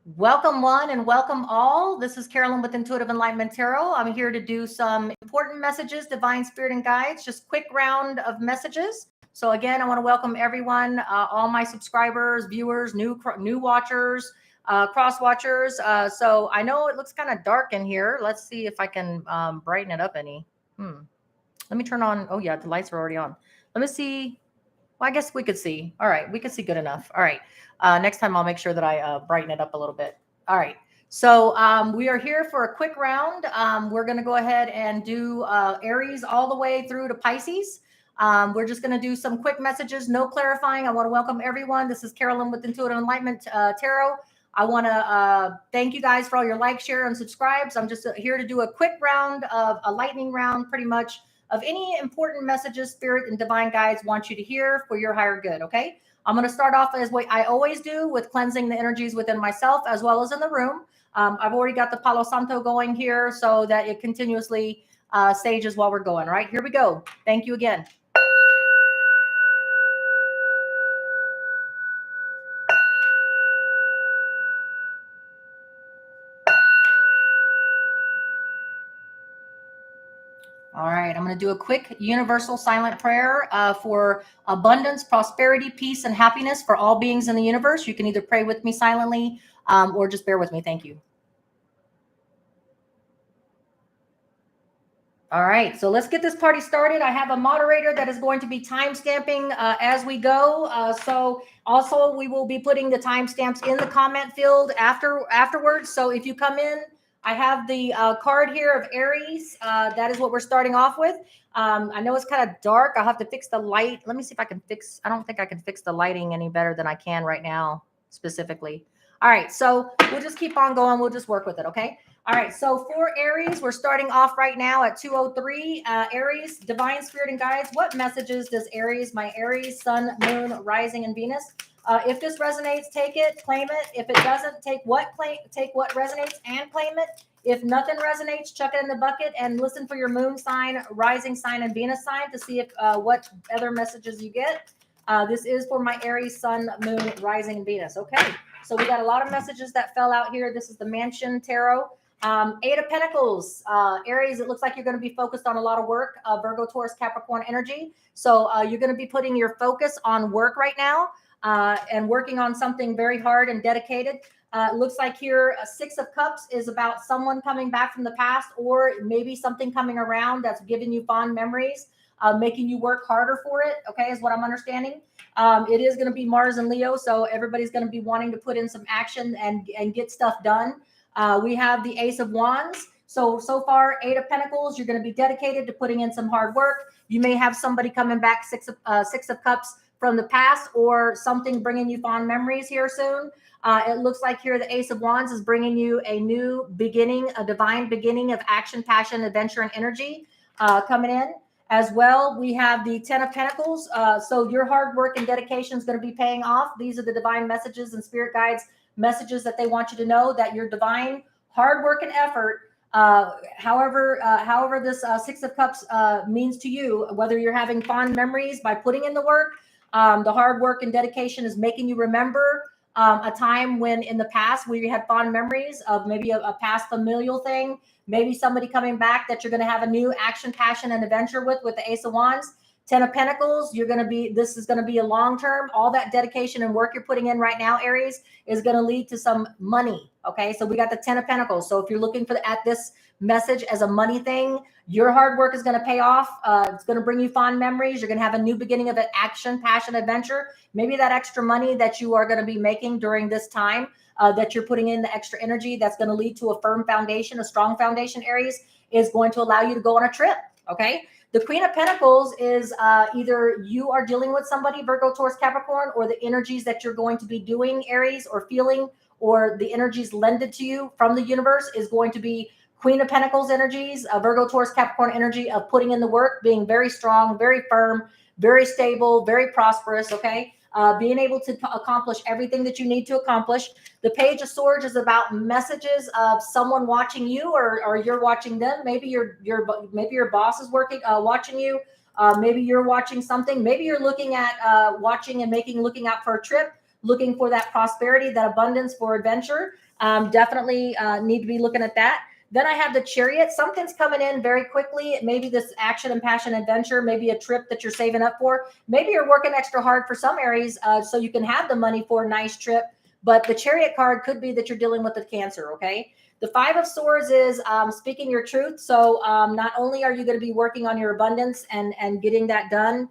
Welcome one and welcome all. This is Carolyn with Intuitive Enlightenment Tarot. I'm here to do some important messages, divine spirit and guides, just quick round of messages. So again, I want to welcome everyone, all my subscribers, viewers, new watchers, cross watchers. So I know it looks kind of dark in here. Let's see if I can brighten it up any. Let me turn on. Oh yeah, the lights are already on. Let me see. Well, I guess we could see. All right, we could see good enough. All right. Next time I'll make sure that I brighten it up a little bit. All right. So we are here for a quick round. We're going to go ahead and do Aries all the way through to Pisces. We're just going to do some quick messages, no clarifying. I want to welcome everyone. This is Carolyn with Intuitive Enlightenment Tarot. I want to thank you guys for all your likes, share, and subscribes. I'm just here to do a quick round of a lightning round, pretty much, of any important messages spirit and divine guides want you to hear for your higher good. Okay. I'm going to start off as what I always do with cleansing the energies within myself as well as in the room. I've already got the Palo Santo going here so that it continuously stages while we're going. All right, here we go. Thank you again. All right, I'm going to do a quick universal silent prayer for abundance, prosperity, peace, and happiness for all beings in the universe. You can either pray with me silently or just bear with me. Thank you. All right, so let's get this party started. I have a moderator that is going to be time stamping as we go. So also we will be putting the timestamps in the comment field afterwards. So if you come in, I have the card here of Aries. That is what we're starting off with. I know it's kind of dark. I'll have to fix the light. Let me see if I can fix. I don't think I can fix the lighting any better than I can right now specifically. All right, so we'll just keep on going. We'll just work with it, okay? All right, so for Aries, we're starting off right now at 2:03. Aries, divine spirit and guides. What messages does Aries, my Aries, sun, moon, rising, and Venus? If this resonates, take it, claim it. If it doesn't, take what resonates and claim it. If nothing resonates, chuck it in the bucket and listen for your moon sign, rising sign, and Venus sign to see if what other messages you get. This is for my Aries, sun, moon, rising, and Venus. Okay, so we got a lot of messages that fell out here. This is the Mansion Tarot. Eight of Pentacles, Aries, it looks like you're going to be focused on a lot of work, Virgo, Taurus, Capricorn energy. So you're going to be putting your focus on work right now and working on something very hard and dedicated. It looks like here, Six of Cups is about someone coming back from the past or maybe something coming around that's giving you fond memories, making you work harder for it, okay, is what I'm understanding. It is going to be Mars and Leo, so everybody's going to be wanting to put in some action and get stuff done. We have the Ace of Wands. So far, Eight of Pentacles, you're going to be dedicated to putting in some hard work. You may have somebody coming back, Six of Cups from the past or something bringing you fond memories here soon. It looks like here the Ace of Wands is bringing you a new beginning, a divine beginning of action, passion, adventure, and energy coming in. As well, we have the Ten of Pentacles. So your hard work and dedication is going to be paying off. These are the divine messages and spirit guides messages that they want you to know, that your divine hard work and effort, however this Six of Cups means to you, whether you're having fond memories by putting in the work, the hard work and dedication is making you remember a time when in the past we had fond memories of maybe a past familial thing, maybe somebody coming back that you're going to have a new action, passion, and adventure with the Ace of Wands. Ten of Pentacles, this is going to be a long-term, all that dedication and work you're putting in right now, Aries, is going to lead to some money. Okay. So we got the Ten of Pentacles. So if you're looking at this message as a money thing, your hard work is going to pay off. It's going to bring you fond memories. You're going to have a new beginning of an action, passion, adventure. Maybe that extra money that you are going to be making during this time, that you're putting in the extra energy, that's going to lead to a firm foundation, a strong foundation, Aries, is going to allow you to go on a trip. Okay. The Queen of Pentacles is either you are dealing with somebody, Virgo, Taurus, Capricorn, or the energies that you're going to be doing, Aries, or feeling, or the energies lended to you from the universe is going to be Queen of Pentacles energies, Virgo, Taurus, Capricorn energy of putting in the work, being very strong, very firm, very stable, very prosperous, okay? Being able to accomplish everything that you need to accomplish. The Page of Swords is about messages of someone watching you, or you're watching them. Maybe your boss is watching you. Maybe you're watching something. Maybe you're looking at looking out for a trip. looking for that prosperity, that abundance for adventure, definitely need to be looking at that. Then I have the Chariot. Something's coming in very quickly. Maybe this action and passion adventure, maybe a trip that you're saving up for. Maybe you're working extra hard for some Aries so you can have the money for a nice trip. But the Chariot card could be that you're dealing with a Cancer, okay? The Five of Swords is speaking your truth. So not only are you going to be working on your abundance and getting that done,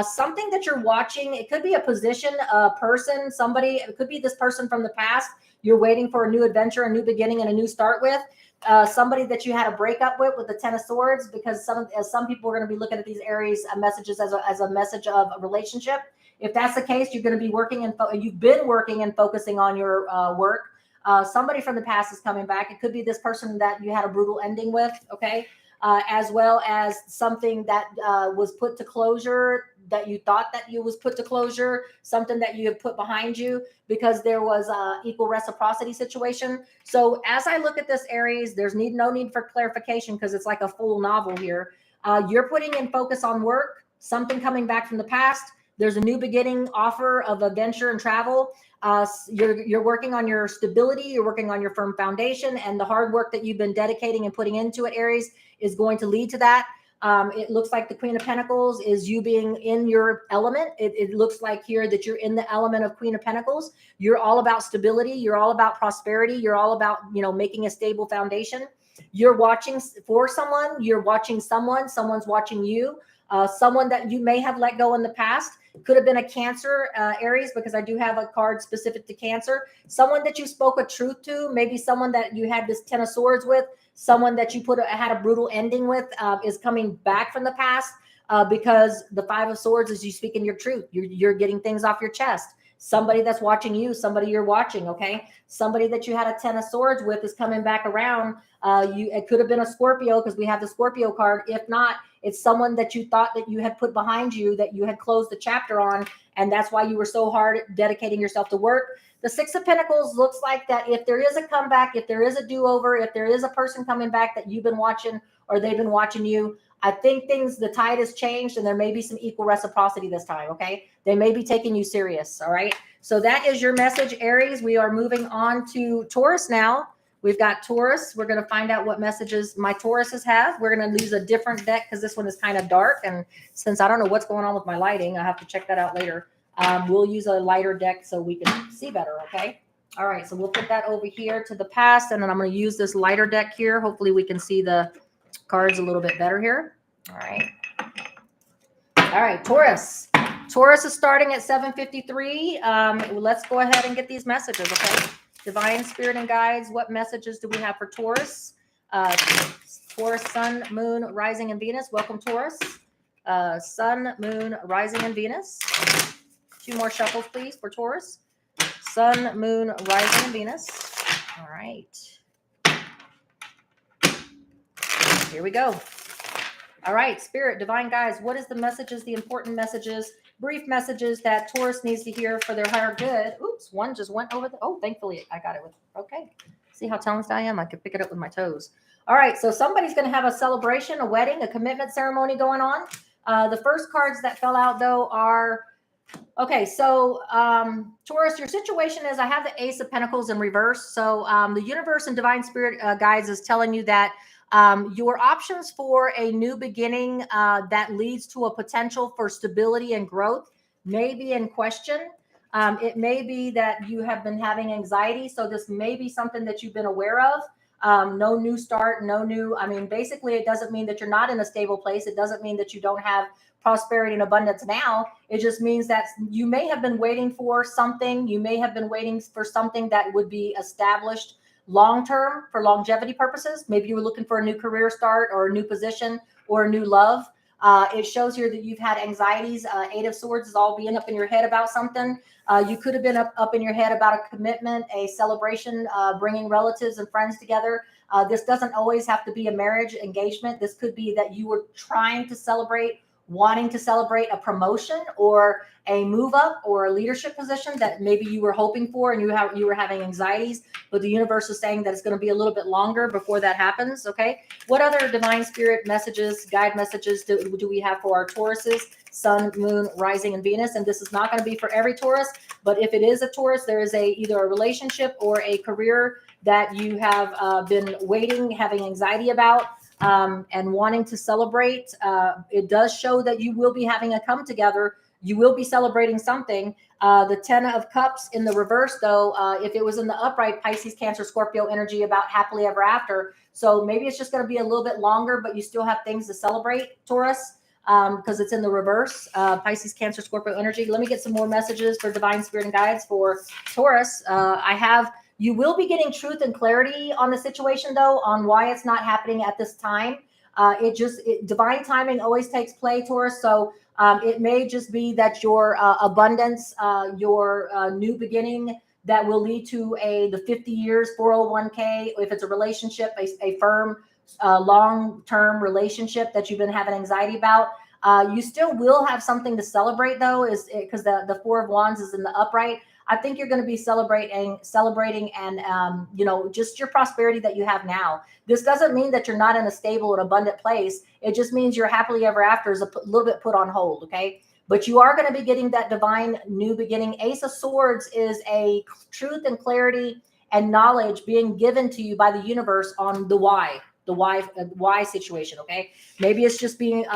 something that you're watching, it could be a position, a person, somebody, it could be this person from the past. You're waiting for a new adventure, a new beginning, and a new start with. Somebody that you had a breakup with the Ten of Swords, because some people are going to be looking at these Aries messages as a message of a relationship. If that's the case, you're going to be working and you've been working and focusing on your work. Somebody from the past is coming back. It could be this person that you had a brutal ending with, okay? As well as something that was put to closure, that you thought that you was put to closure, something that you have put behind you because there was a equal reciprocity situation. So as I look at this, Aries, there's no need for clarification because it's like a full novel here. You're putting in focus on work, something coming back from the past. There's a new beginning offer of adventure and travel. You're working on your stability. You're working on your firm foundation, and the hard work that you've been dedicating and putting into it, Aries, is going to lead to that. It looks like the Queen of Pentacles is you being in your element. It looks like here that you're in the element of Queen of Pentacles. You're all about stability. You're all about prosperity. You're all about, making a stable foundation. You're watching for someone. You're watching someone. Someone's watching you. Someone that you may have let go in the past. Could have been a Cancer, Aries, because I do have a card specific to Cancer. Someone that you spoke a truth to, maybe someone that you had this Ten of Swords with, someone that you had a brutal ending with is coming back from the past because the Five of Swords is you speaking your truth. You're getting things off your chest. Somebody that's watching you, somebody you're watching, okay? Somebody that you had a Ten of Swords with is coming back around. It could have been a Scorpio because we have the Scorpio card. If not, it's someone that you thought that you had put behind you, that you had closed the chapter on, and that's why you were so hard at dedicating yourself to work. The Six of Pentacles looks like that if there is a comeback, if there is a do-over, if there is a person coming back that you've been watching or they've been watching you, I think the tide has changed and there may be some equal reciprocity this time, okay? They may be taking you serious, all right? So that is your message, Aries. We are moving on to Taurus now. We've got Taurus. We're going to find out what messages my Tauruses have. We're going to use a different deck because this one is kind of dark. And since I don't know what's going on with my lighting, I have to check that out later. We'll use a lighter deck so we can see better, okay? All right, so we'll put that over here to the past, and then I'm going to use this lighter deck here. Hopefully we can see the cards a little bit better here. All right. All right, Taurus. Taurus is starting at 7:53. Let's go ahead and get these messages, okay? Divine Spirit and Guides, what messages do we have for Taurus? Taurus, Sun, Moon, Rising, and Venus. Welcome, Taurus. Sun, Moon, Rising, and Venus. 2 more shuffles, please, for Taurus. Sun, Moon, Rising, and Venus. All right. Here we go. All right, Spirit, Divine Guides, what is the messages, the important messages, brief messages that Taurus needs to hear for their higher good? Oops, one just went over oh, thankfully I got it with, okay. See how talented I am? I could pick it up with my toes. All right, so somebody's going to have a celebration, a wedding, a commitment ceremony going on. The first cards that fell out, though, are, okay, so Taurus, your situation is I have the Ace of Pentacles in reverse. So the universe and Divine Spirit Guides is telling you that your options for a new beginning that leads to a potential for stability and growth may be in question. It may be that you have been having anxiety. So this may be something that you've been aware of. No new start, basically it doesn't mean that you're not in a stable place. It doesn't mean that you don't have prosperity and abundance now. It just means that you may have been waiting for something. You may have been waiting for something that would be established long-term for longevity purposes. Maybe you were looking for a new career start or a new position or a new love. It shows here that you've had anxieties. 8 of Swords is all being up in your head about something. You could have been up in your head about a commitment, a celebration, bringing relatives and friends together. This doesn't always have to be a marriage engagement. This could be that you were trying to celebrate, wanting to celebrate a promotion or a move up or a leadership position that maybe you were hoping for and you were having anxieties, but the universe is saying that it's going to be a little bit longer before that happens. Okay. What other Divine Spirit messages, guide messages do we have for our Tauruses? Sun, Moon, Rising, and Venus. And this is not going to be for every Taurus, but if it is a Taurus, there is either a relationship or a career that you have been waiting, having anxiety about, and wanting to celebrate. It does show that you will be having a come together. You will be celebrating something. The 10 of Cups in the reverse, though, if it was in the upright, Pisces, Cancer, Scorpio energy about happily ever after. So maybe it's just going to be a little bit longer, but you still have things to celebrate, Taurus, because it's in the reverse, Pisces, Cancer, Scorpio energy. Let me get some more messages for divine spirit and guides for Taurus. You will be getting truth and clarity on the situation, though, on why it's not happening at this time. Divine timing always takes play, Taurus. So it may just be that your abundance, your new beginning that will lead to the 50 years 401k, if it's a relationship, a firm, long-term relationship that you've been having anxiety about. You still will have something to celebrate, though, is because the 4 of Wands is in the upright. I think you're going to be celebrating and, just your prosperity that you have now. This doesn't mean that you're not in a stable and abundant place. It just means your happily ever after is a little bit put on hold. Okay. But you are going to be getting that divine new beginning. Ace of Swords is a truth and clarity and knowledge being given to you by the universe on the why situation. Okay. Maybe it's just being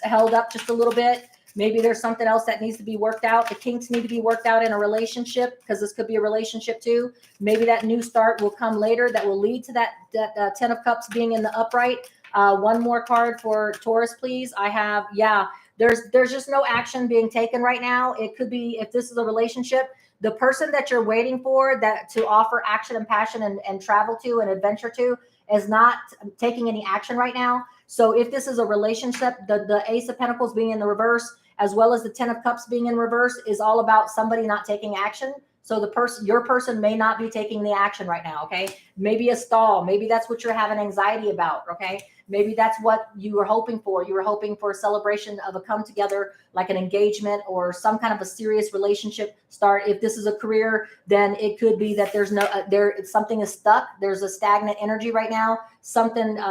held up just a little bit. Maybe there's something else that needs to be worked out. The kinks need to be worked out in a relationship, because this could be a relationship too. Maybe that new start will come later that will lead to that 10 of Cups being in the upright. One more card for Taurus, please. I have, there's just no action being taken right now. It could be, if this is a relationship, the person that you're waiting for that to offer action and passion and travel to and adventure to is not taking any action right now. So if this is a relationship, the Ace of Pentacles being in the reverse, as well as the 10 of Cups being in reverse, is all about somebody not taking action. So your person may not be taking the action right now. Okay. Maybe a stall. Maybe that's what you're having anxiety about. Okay. Maybe that's what you were hoping for. You were hoping for a celebration of a come together, like an engagement or some kind of a serious relationship start. If this is a career, then it could be that something is stuck. There's a stagnant energy right now.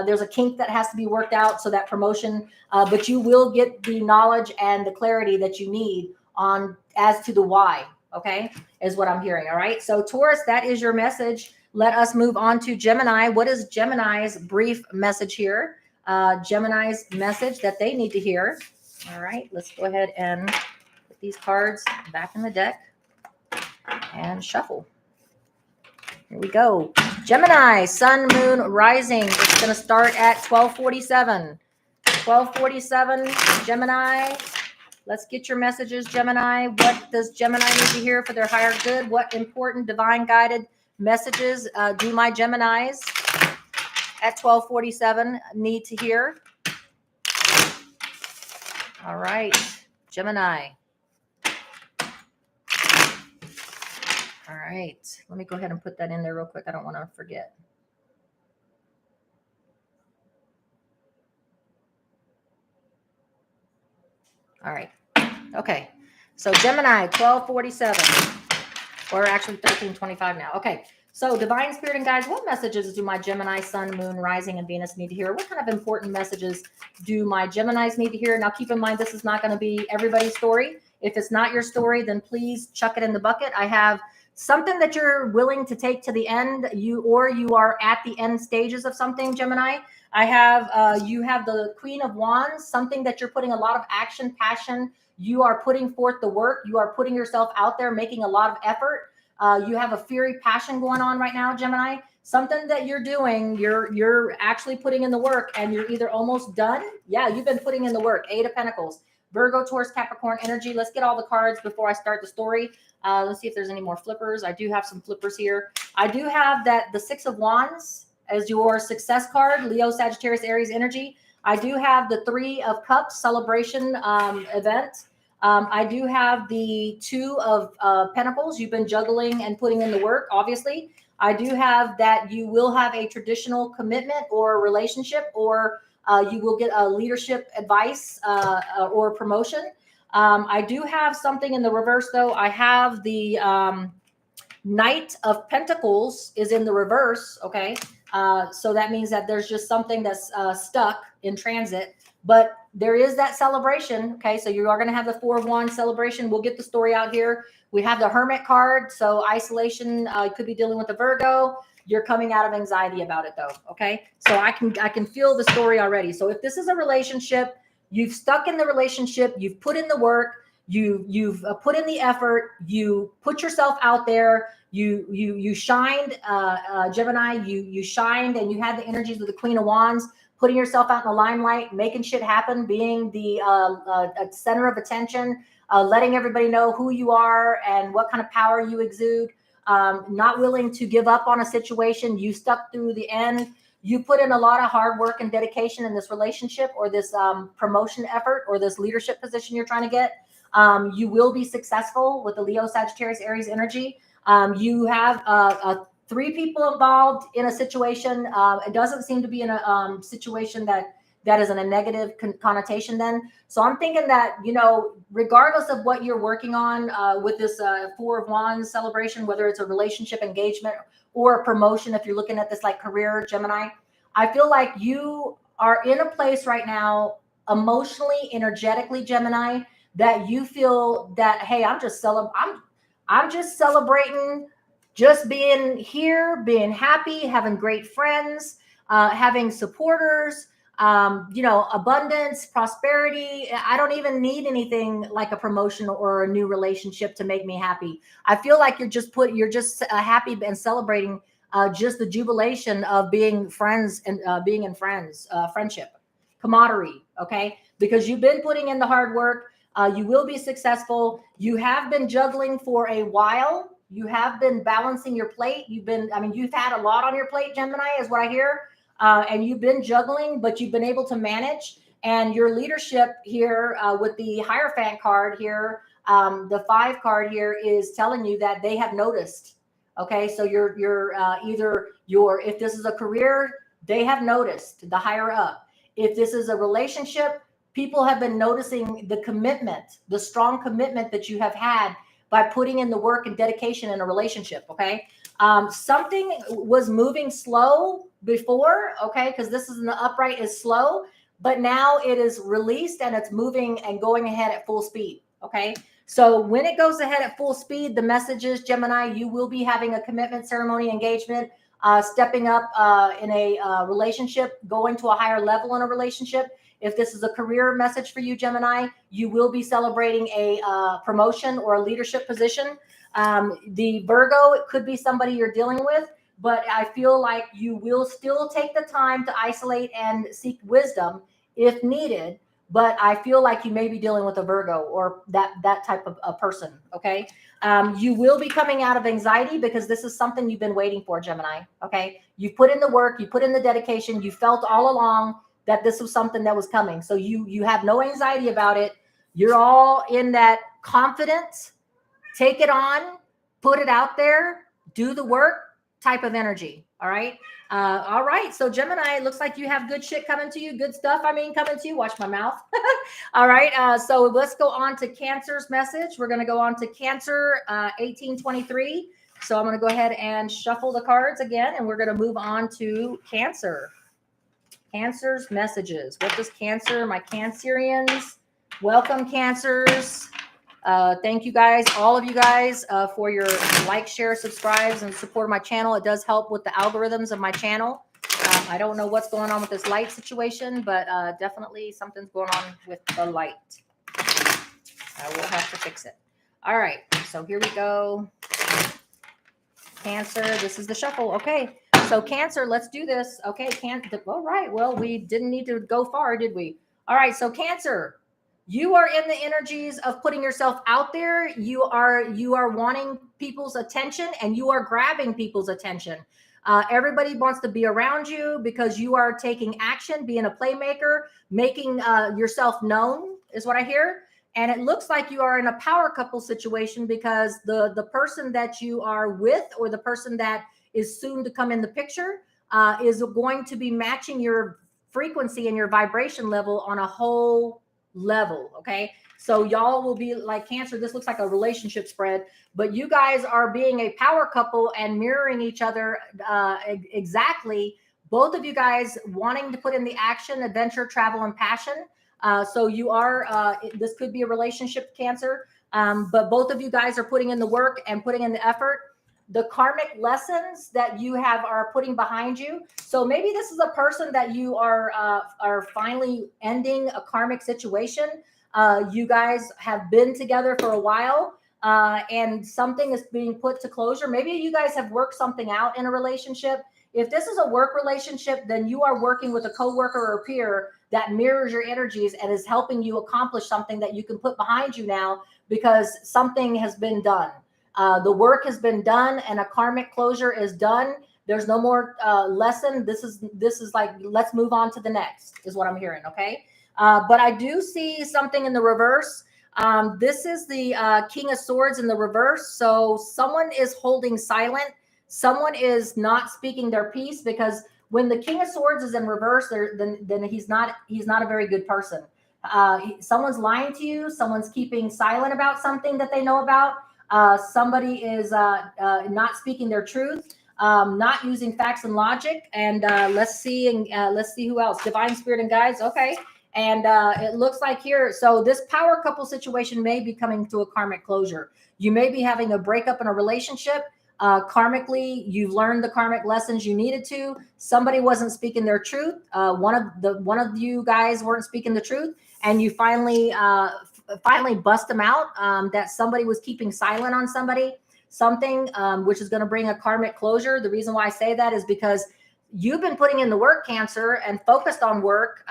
There's a kink that has to be worked out. So that promotion, but you will get the knowledge and the clarity that you need as to the why. Okay, is what I'm hearing. All right. So Taurus, that is your message. Let us move on to Gemini. What is Gemini's brief message here? Gemini's message that they need to hear. All right. Let's go ahead and put these cards back in the deck and shuffle. Here we go. Gemini, Sun, Moon, Rising. It's going to start at 12:47. 12:47, Gemini. Let's get your messages, Gemini. What does Gemini need to hear for their higher good? What important divine guided messages do my Geminis at 12:47 need to hear? All right, Gemini. All right, let me go ahead and put that in there real quick. I don't want to forget. All right. Okay. So Gemini, 12:47, or actually 13:25 now. Okay. So divine spirit and guides, what messages do my Gemini, Sun, Moon, Rising, and Venus need to hear? What kind of important messages do my Geminis need to hear? Now, keep in mind, this is not going to be everybody's story. If it's not your story, then please chuck it in the bucket. I have something that you're willing to take to the end, you are at the end stages of something, Gemini. I have, you have the Queen of Wands, something that you're putting a lot of action, passion. You are putting forth the work. You are putting yourself out there, making a lot of effort. You have a fiery passion going on right now, Gemini. Something that you're doing, you're actually putting in the work, and you're either almost done. Yeah, you've been putting in the work. 8 of Pentacles, Virgo, Taurus, Capricorn energy. Let's get all the cards before I start the story. Let's see if there's any more flippers. I do have some flippers here. I do have the 6 of Wands as your success card, Leo, Sagittarius, Aries energy. I do have the 3 of Cups celebration event. I do have the 2 of Pentacles. You've been juggling and putting in the work, obviously. I do have that you will have a traditional commitment or relationship, or you will get a leadership advice or promotion. I do have something in the reverse, though. I have the Knight of Pentacles is in the reverse, okay? So that means that there's just something that's stuck in transit. but there is that celebration. Okay, so you are going to have the Four of Wands celebration. We'll get the story out here. We have the Hermit card, so isolation. Could be dealing with the Virgo. You're coming out of anxiety about it though. Okay, so I can feel the story already. So if this is a relationship, you've stuck in the relationship, you've put in the work, you've put in the effort, you put yourself out there, you shined, Gemini, you shined, and you had the energies of the Queen of Wands, putting yourself out in the limelight, making shit happen, being the center of attention, letting everybody know who you are and what kind of power you exude, not willing to give up on a situation. You stuck through the end. You put in a lot of hard work and dedication in this relationship or this promotion effort or this leadership position you're trying to get. You will be successful with the Leo, Sagittarius, Aries energy. You have 3 people involved in a situation. It doesn't seem to be in a situation that is in a negative connotation then. So I'm thinking that, you know, regardless of what you're working on with this Four of Wands celebration, whether it's a relationship engagement or a promotion, if you're looking at this like career, Gemini, I feel like you are in a place right now, emotionally, energetically, Gemini, that you feel that, hey, I'm just celebrating, just being here, being happy, having great friends, having supporters, you know, abundance, prosperity. I don't even need anything like a promotion or a new relationship to make me happy. I feel like you're just happy and celebrating just the jubilation of being friends and being in friendship, camaraderie. Okay, because you've been putting in the hard work. You will be successful. You have been juggling for a while. You have been balancing your plate. You've had a lot on your plate, Gemini, is what I hear. And you've been juggling, but you've been able to manage. And your leadership here with the Hierophant card here, the 5 card here is telling you that they have noticed. Okay, so if this is a career, they have noticed, the higher up. If this is a relationship, people have been noticing the commitment, the strong commitment that you have had by putting in the work and dedication in a relationship. Okay, something was moving slow before, okay, because this is in the upright is slow, but now it is released and it's moving and going ahead at full speed. Okay, so when it goes ahead at full speed, the message is, Gemini, you will be having a commitment ceremony engagement, stepping up in a relationship, going to a higher level in a relationship. If this is a career message for you, Gemini, you will be celebrating a promotion or a leadership position. The Virgo, it could be somebody you're dealing with, but I feel like you will still take the time to isolate and seek wisdom if needed. But I feel like you may be dealing with a Virgo or that type of a person. Okay. You will be coming out of anxiety because this is something you've been waiting for, Gemini. Okay. You put in the work, you put in the dedication, you felt all along that this was something that was coming. So you have no anxiety about it. You're all in that confidence, take it on, put it out there, do the work type of energy. All right. All right. So Gemini, it looks like you have good shit coming to you. Good stuff. Coming to you. Watch my mouth. All right. So let's go on to Cancer's message. We're going to go on to Cancer 1823. So I'm going to go ahead and shuffle the cards again, and we're going to move on to Cancer. Cancer's messages. What does Cancer, my Cancerians? Welcome, Cancers. Thank you guys, all of you guys, for your like, share, subscribes, and support of my channel. It does help with the algorithms of my channel. I don't know what's going on with this light situation, but definitely something's going on with the light. I will have to fix it. All right, so here we go. Cancer, this is the shuffle. Okay, so Cancer, let's do this. Okay, all right, well, we didn't need to go far, did we? All right, so Cancer, you are in the energies of putting yourself out there. You are wanting people's attention, and you are grabbing people's attention. Everybody wants to be around you because you are taking action, being a playmaker, making yourself known is what I hear. And it looks like you are in a power couple situation because the person that you are with, or the person that is soon to come in the picture, is going to be matching your frequency and your vibration level on a whole level. Okay, so y'all will be like Cancer. This looks like a relationship spread, but you guys are being a power couple and mirroring each other exactly both of you guys wanting to put in the action, adventure, travel, and passion. So you are, this could be a relationship, Cancer, but both of you guys are putting in the work and putting in the effort. The karmic lessons that you are putting behind you. So maybe this is a person that you are finally ending a karmic situation. You guys have been together for a while, and something is being put to closure. Maybe you guys have worked something out in a relationship. If this is a work relationship, then you are working with a coworker or a peer that mirrors your energies and is helping you accomplish something that you can put behind you now because something has been done. The work has been done and a karmic closure is done. There's no more lesson. This is like, let's move on to the next, is what I'm hearing. Okay. But I do see something in the reverse. This is the King of Swords in the reverse. So someone is holding silent. Someone is not speaking their piece, because when the King of Swords is in reverse, then he's not a very good person. Someone's lying to you. Someone's keeping silent about something that they know about. Somebody is not speaking their truth, not using facts and logic. And let's see who else. Divine Spirit and Guides. Okay. And it looks like here, so this power couple situation may be coming to a karmic closure. You may be having a breakup in a relationship. Karmically, you've learned the karmic lessons you needed to. Somebody wasn't speaking their truth. One of you guys weren't speaking the truth, and you finally bust them out, that somebody was keeping silent on something, which is going to bring a karmic closure. The reason why I say that is because you've been putting in the work, Cancer, and focused on work,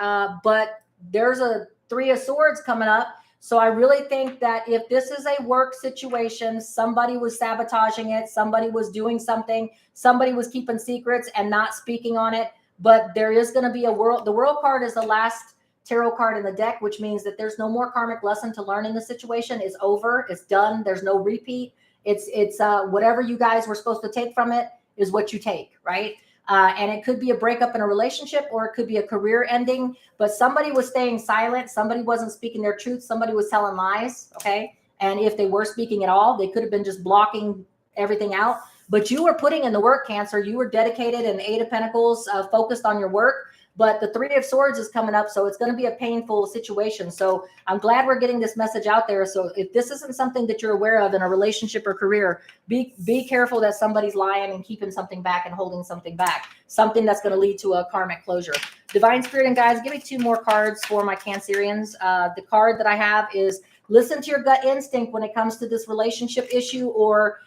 but there's a Three of Swords coming up. So I really think that if this is a work situation, somebody was sabotaging it, somebody was doing something, somebody was keeping secrets and not speaking on it. But there is going to be a world. The World card is the last tarot card in the deck, which means that there's no more karmic lesson to learn in the situation. It's over. It's done. There's no repeat. It's whatever you guys were supposed to take from it is what you take, right? And it could be a breakup in a relationship, or it could be a career ending, but somebody was staying silent. Somebody wasn't speaking their truth. Somebody was telling lies. Okay. And if they were speaking at all, they could have been just blocking everything out, but you were putting in the work, Cancer. You were dedicated, and Eight of Pentacles, focused on your work. But the Three of Swords is coming up, so it's going to be a painful situation. So I'm glad we're getting this message out there. So if this isn't something that you're aware of in a relationship or career, be careful that somebody's lying and keeping something back and holding something back, something that's going to lead to a karmic closure. Divine Spirit and Guides, give me 2 more cards for my Cancerians. The card that I have is listen to your gut instinct when it comes to this relationship issue, or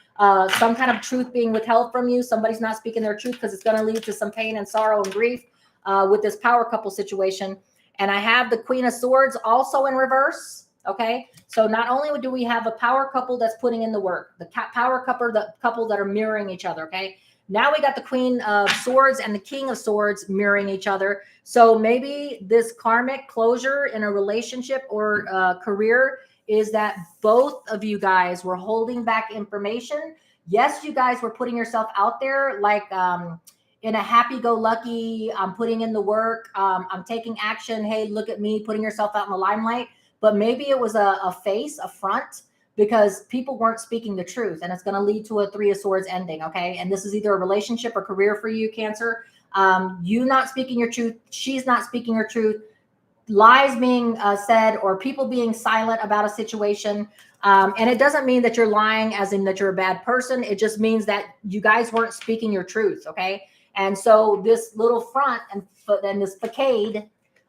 some kind of truth being withheld from you. Somebody's not speaking their truth because it's going to lead to some pain and sorrow and grief. With this power couple situation. And I have the Queen of Swords also in reverse. Okay. So not only do we have a power couple that's putting in the work, the power couple that are mirroring each other. Okay. Now we got the Queen of Swords and the King of Swords mirroring each other. So maybe this karmic closure in a relationship or career is that both of you guys were holding back information. Yes, you guys were putting yourself out there like, in a happy-go-lucky, I'm putting in the work, I'm taking action, hey, look at me, putting yourself out in the limelight. But maybe it was a front, because people weren't speaking the truth, and it's going to lead to a Three of Swords ending, okay? And this is either a relationship or career for you, Cancer. You not speaking your truth, she's not speaking her truth, lies being said, or people being silent about a situation. And it doesn't mean that you're lying as in that you're a bad person. It just means that you guys weren't speaking your truth, okay? And so this little front and this facade,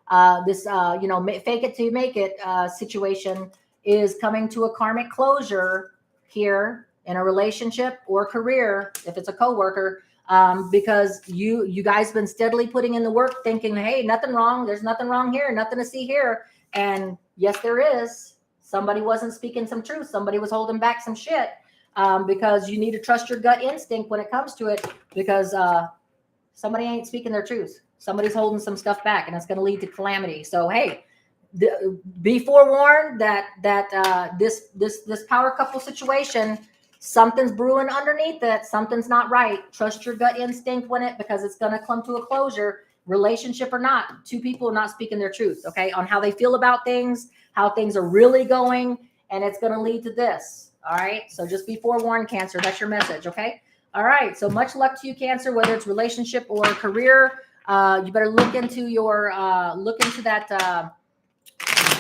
fake it till you make it situation is coming to a karmic closure here in a relationship or career, if it's a coworker, because you guys been steadily putting in the work, thinking, hey, nothing wrong. There's nothing wrong here. Nothing to see here. And yes, there is. Somebody wasn't speaking some truth. Somebody was holding back some shit, because you need to trust your gut instinct when it comes to it, because somebody ain't speaking their truth. Somebody's holding some stuff back, and it's going to lead to calamity. So, hey, be forewarned that this power couple situation, something's brewing underneath it. Something's not right. Trust your gut instinct because it's going to come to a closure, relationship or not. 2 people are not speaking their truth, okay, on how they feel about things, how things are really going, and it's going to lead to this. All right. So just be forewarned, Cancer. That's your message, okay? All right. So much luck to you, Cancer, whether it's relationship or career. You better look into your that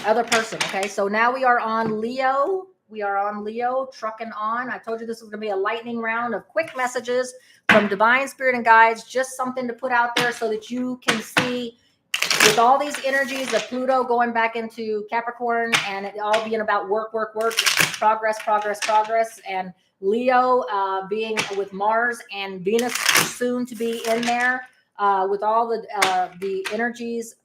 other person. Okay, so now we are on Leo. We are on Leo, trucking on. I told you this was going to be a lightning round of quick messages from divine spirit and guides, just something to put out there so that you can see, with all these energies of Pluto going back into Capricorn and it all being about work, progress, and Leo being with Mars and Venus soon to be in there. With all the energies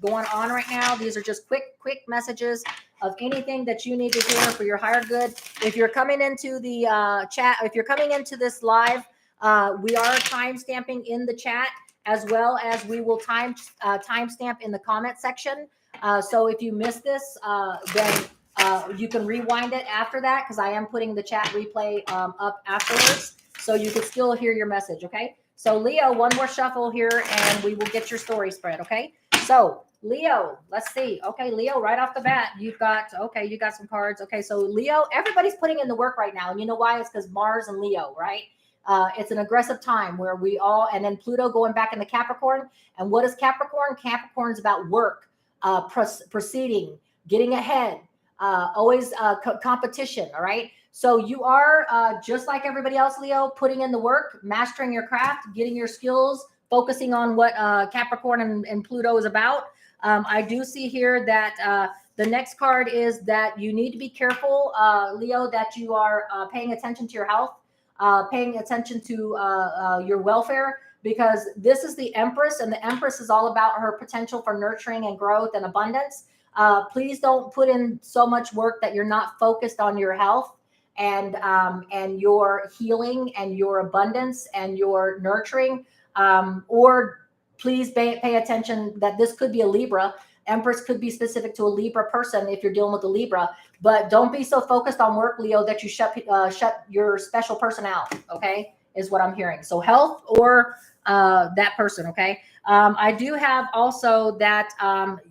going on right now, these are just quick messages of anything that you need to hear for your higher good. If you're coming into the chat, if you're coming into this live, we are time stamping in the chat, as well as we will timestamp in the comment section. So if you miss this, then you can rewind it after that, because I am putting the chat replay up afterwards, so you can still hear your message. Okay. So Leo, one more shuffle here, and we will get your story spread. Okay. So Leo, let's see. Okay, Leo, right off the bat, you got some cards. Okay, so Leo, everybody's putting in the work right now, and you know why? It's because Mars and Leo, right? It's an aggressive time where we all, and then Pluto going back into Capricorn. And what is Capricorn? Capricorn's about work, proceeding, getting ahead, always competition. All right. So you are just like everybody else, Leo, putting in the work, mastering your craft, getting your skills, focusing on what Capricorn and Pluto is about. I do see here that the next card is that you need to be careful, Leo, that you are paying attention to your health. Paying attention to your welfare, because this is the Empress, and the Empress is all about her potential for nurturing and growth and abundance. Please don't put in so much work that you're not focused on your health and your healing and your abundance and your nurturing. Or please pay attention that this could be a Libra. Empress could be specific to a Libra person if you're dealing with a Libra, but don't be so focused on work, Leo, that you shut your special person out. Okay, is what I'm hearing. So health or that person. Okay. I do have also that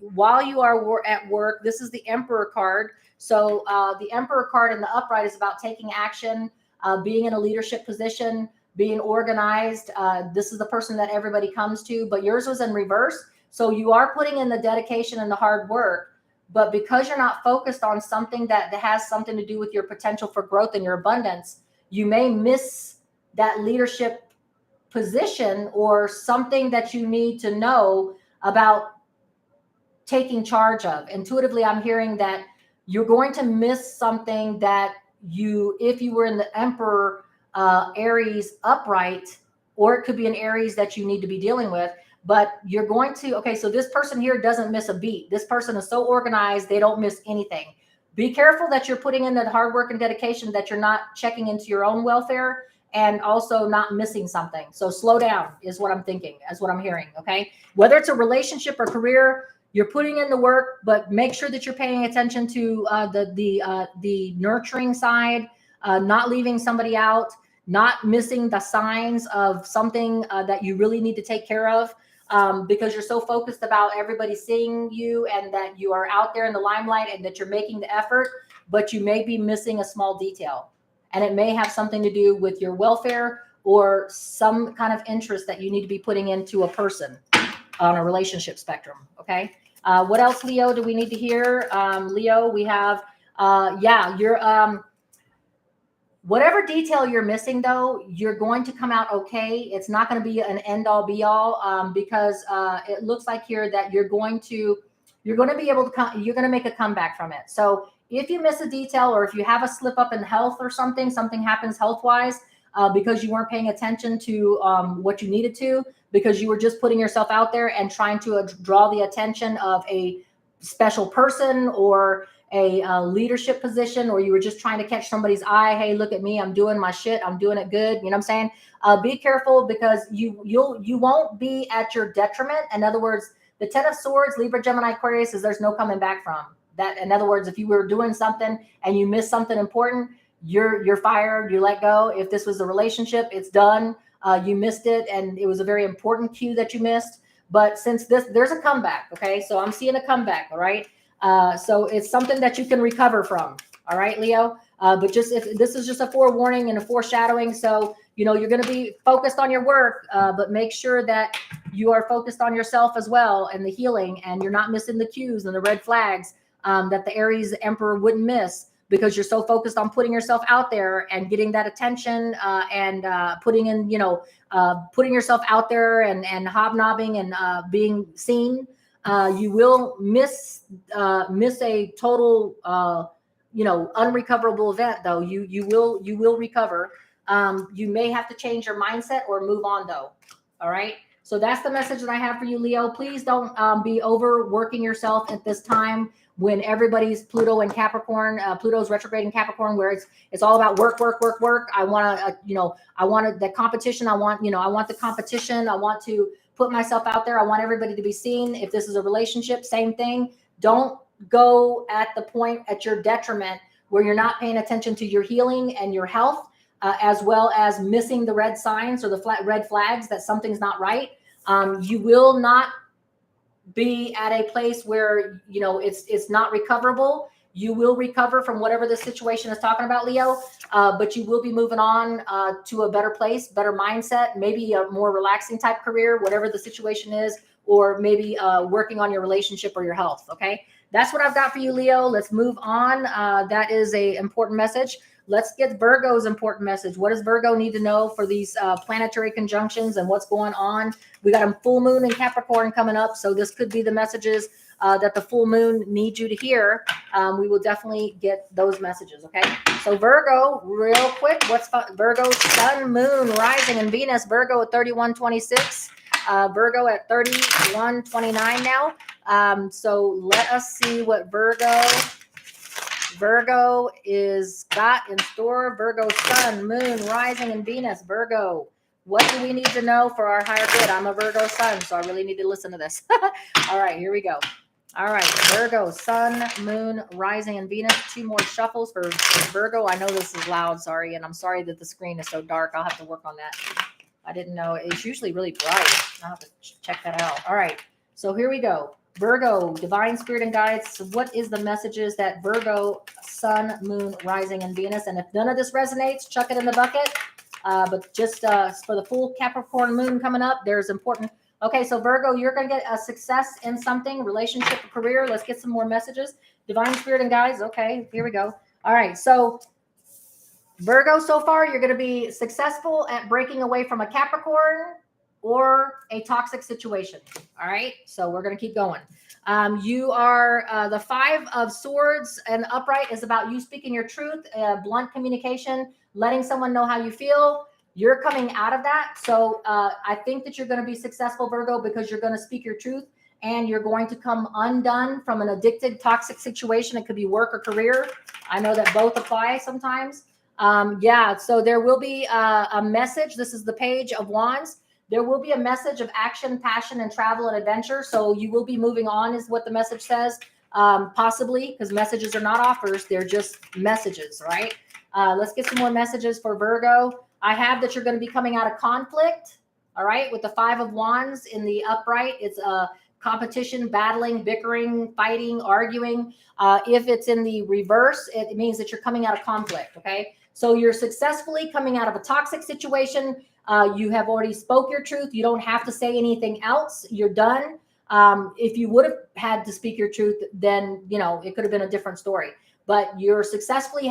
while you are at work, this is the Emperor card. So the Emperor card in the upright is about taking action, being in a leadership position, being organized. This is the person that everybody comes to, but yours was in reverse. So you are putting in the dedication and the hard work, but because you're not focused on something that has something to do with your potential for growth and your abundance, you may miss that leadership position or something that you need to know about taking charge of. Intuitively, I'm hearing that you're going to miss something that if you were in the Emperor Aries upright, or it could be an Aries that you need to be dealing with. But you're going to, okay, so this person here doesn't miss a beat. This person is so organized, they don't miss anything. Be careful that you're putting in that hard work and dedication, that you're not checking into your own welfare and also not missing something. So slow down is what I'm thinking, is what I'm hearing, okay? Whether it's a relationship or career, you're putting in the work, but make sure that you're paying attention to the nurturing side, not leaving somebody out, not missing the signs of something that you really need to take care of. Because you're so focused about everybody seeing you and that you are out there in the limelight and that you're making the effort, but you may be missing a small detail. And it may have something to do with your welfare or some kind of interest that you need to be putting into a person on a relationship spectrum. Okay. What else, Leo, do we need to hear? Leo, we have, you're, whatever detail you're missing, though, you're going to come out okay. It's not going to be an end all be all, because it looks like here that you're going to be able to you're going to make a comeback from it. So if you miss a detail, or if you have a slip up in health or something happens health wise, because you weren't paying attention to what you needed to, because you were just putting yourself out there and trying to draw the attention of a special person or a leadership position, or you were just trying to catch somebody's eye. Hey, look at me. I'm doing my shit. I'm doing it good. You know what I'm saying? Be careful, because you won't be at your detriment. In other words, the 10 of Swords, Libra, Gemini, Aquarius, is there's no coming back from that. In other words, if you were doing something and you missed something important, you're fired, you let go. If this was a relationship, it's done. You missed it, and it was a very important cue that you missed. But since there's a comeback. Okay. So I'm seeing a comeback. All right. So it's something that you can recover from. All right, Leo. But just if this is just a forewarning and a foreshadowing. So, you're going to be focused on your work, but make sure that you are focused on yourself as well and the healing, and you're not missing the cues and the red flags that the Aries Emperor wouldn't miss, because you're so focused on putting yourself out there and getting that attention and putting in, putting yourself out there and hobnobbing and being seen. You will miss a total, unrecoverable event, though. You will recover. You may have to change your mindset or move on, though. All right. So that's the message that I have for you, Leo. Please don't be overworking yourself at this time when everybody's Pluto and Capricorn. Pluto's retrograde in Capricorn, where it's all about work. I want to, I want the competition. I want the competition. I want to put myself out there. I want everybody to be seen. If this is a relationship, same thing. Don't go at the point at your detriment where you're not paying attention to your healing and your health, as well as missing the red signs or the red flags that something's not right. You will not be at a place where, it's not recoverable. You will recover from whatever the situation is talking about, Leo, but you will be moving on to a better place, better mindset, maybe a more relaxing type career, whatever the situation is, or maybe working on your relationship or your health. Okay. That's what I've got for you, Leo. Let's move on. That is a important message. Let's get Virgo's important message. What does Virgo need to know for these planetary conjunctions and what's going on? We got a full moon in Capricorn coming up, so this could be the messages that the full moon needs you to hear. We will definitely get those messages, okay? So Virgo, real quick, what's Virgo's sun, moon, rising, and Venus? Virgo at 3126. Virgo at 3129 now. So let us see what Virgo is got in store. Virgo sun, moon, rising, and Venus. Virgo, what do we need to know for our higher good? I'm a Virgo sun, so I really need to listen to this. All right, here we go. All right, Virgo, sun, moon, rising, and Venus. 2 more shuffles for Virgo. I know this is loud, sorry, and I'm sorry that the screen is so dark. I'll have to work on that. I didn't know. It's usually really bright. I'll have to check that out. All right, so here we go. Virgo, divine spirit and guides. So what is the messages that Virgo, sun, moon, rising, and Venus? And if none of this resonates, chuck it in the bucket. But just for the full Capricorn moon coming up, there's important. Okay, so Virgo, you're going to get a success in something, relationship, career. Let's get some more messages. Divine spirit and guides. Okay, here we go. All right, so Virgo, so far, you're going to be successful at breaking away from a Capricorn or a toxic situation. All right, so we're going to keep going. You are the 5 of Swords, and upright is about you speaking your truth, blunt communication, letting someone know how you feel. You're coming out of that. So I think that you're going to be successful, Virgo, because you're going to speak your truth and you're going to come undone from an addicted, toxic situation. It could be work or career. I know that both apply sometimes. Yeah, so there will be a message. This is the Page of Wands. There will be a message of action, passion, and travel and adventure. So you will be moving on is what the message says, possibly, because messages are not offers. They're just messages, right? Let's get some more messages for Virgo. I have that you're going to be coming out of conflict, all right, with the 5 of Wands in the upright. It's a competition, battling, bickering, fighting, arguing. If it's in the reverse, it means that you're coming out of conflict, okay? So you're successfully coming out of a toxic situation. You have already spoke your truth. You don't have to say anything else. You're done. If you would have had to speak your truth, then, it could have been a different story. But you're successfully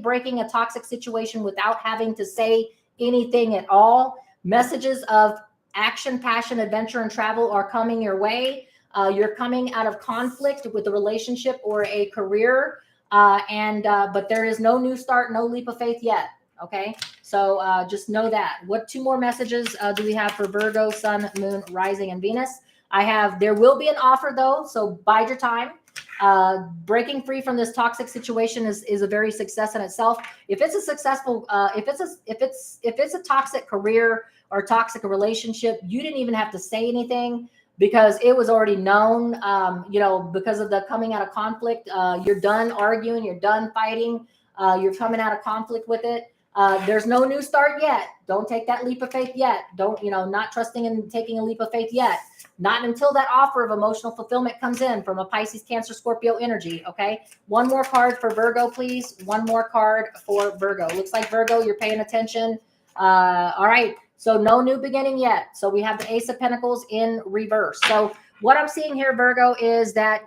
breaking a toxic situation without having to say anything at all. Messages of action, passion, adventure, and travel are coming your way. You're coming out of conflict with a relationship or a career, but there is no new start, no leap of faith yet. Okay, so just know that. What 2 more messages do we have for Virgo, sun, moon, rising, and Venus? There will be an offer though, so bide your time. Breaking free from this toxic situation is a very success in itself. If it's a successful, if it's a toxic career or toxic relationship, you didn't even have to say anything because it was already known. Because of the coming out of conflict, you're done arguing, you're done fighting, you're coming out of conflict with it. There's no new start yet. Don't take that leap of faith yet. Don't, not trusting and taking a leap of faith yet. Not until that offer of emotional fulfillment comes in from a Pisces, Cancer, Scorpio energy. Okay. 1 more card for Virgo, please. 1 more card for Virgo. Looks like Virgo, you're paying attention. All right. So no new beginning yet. So we have the Ace of Pentacles in reverse. So what I'm seeing here, Virgo, is that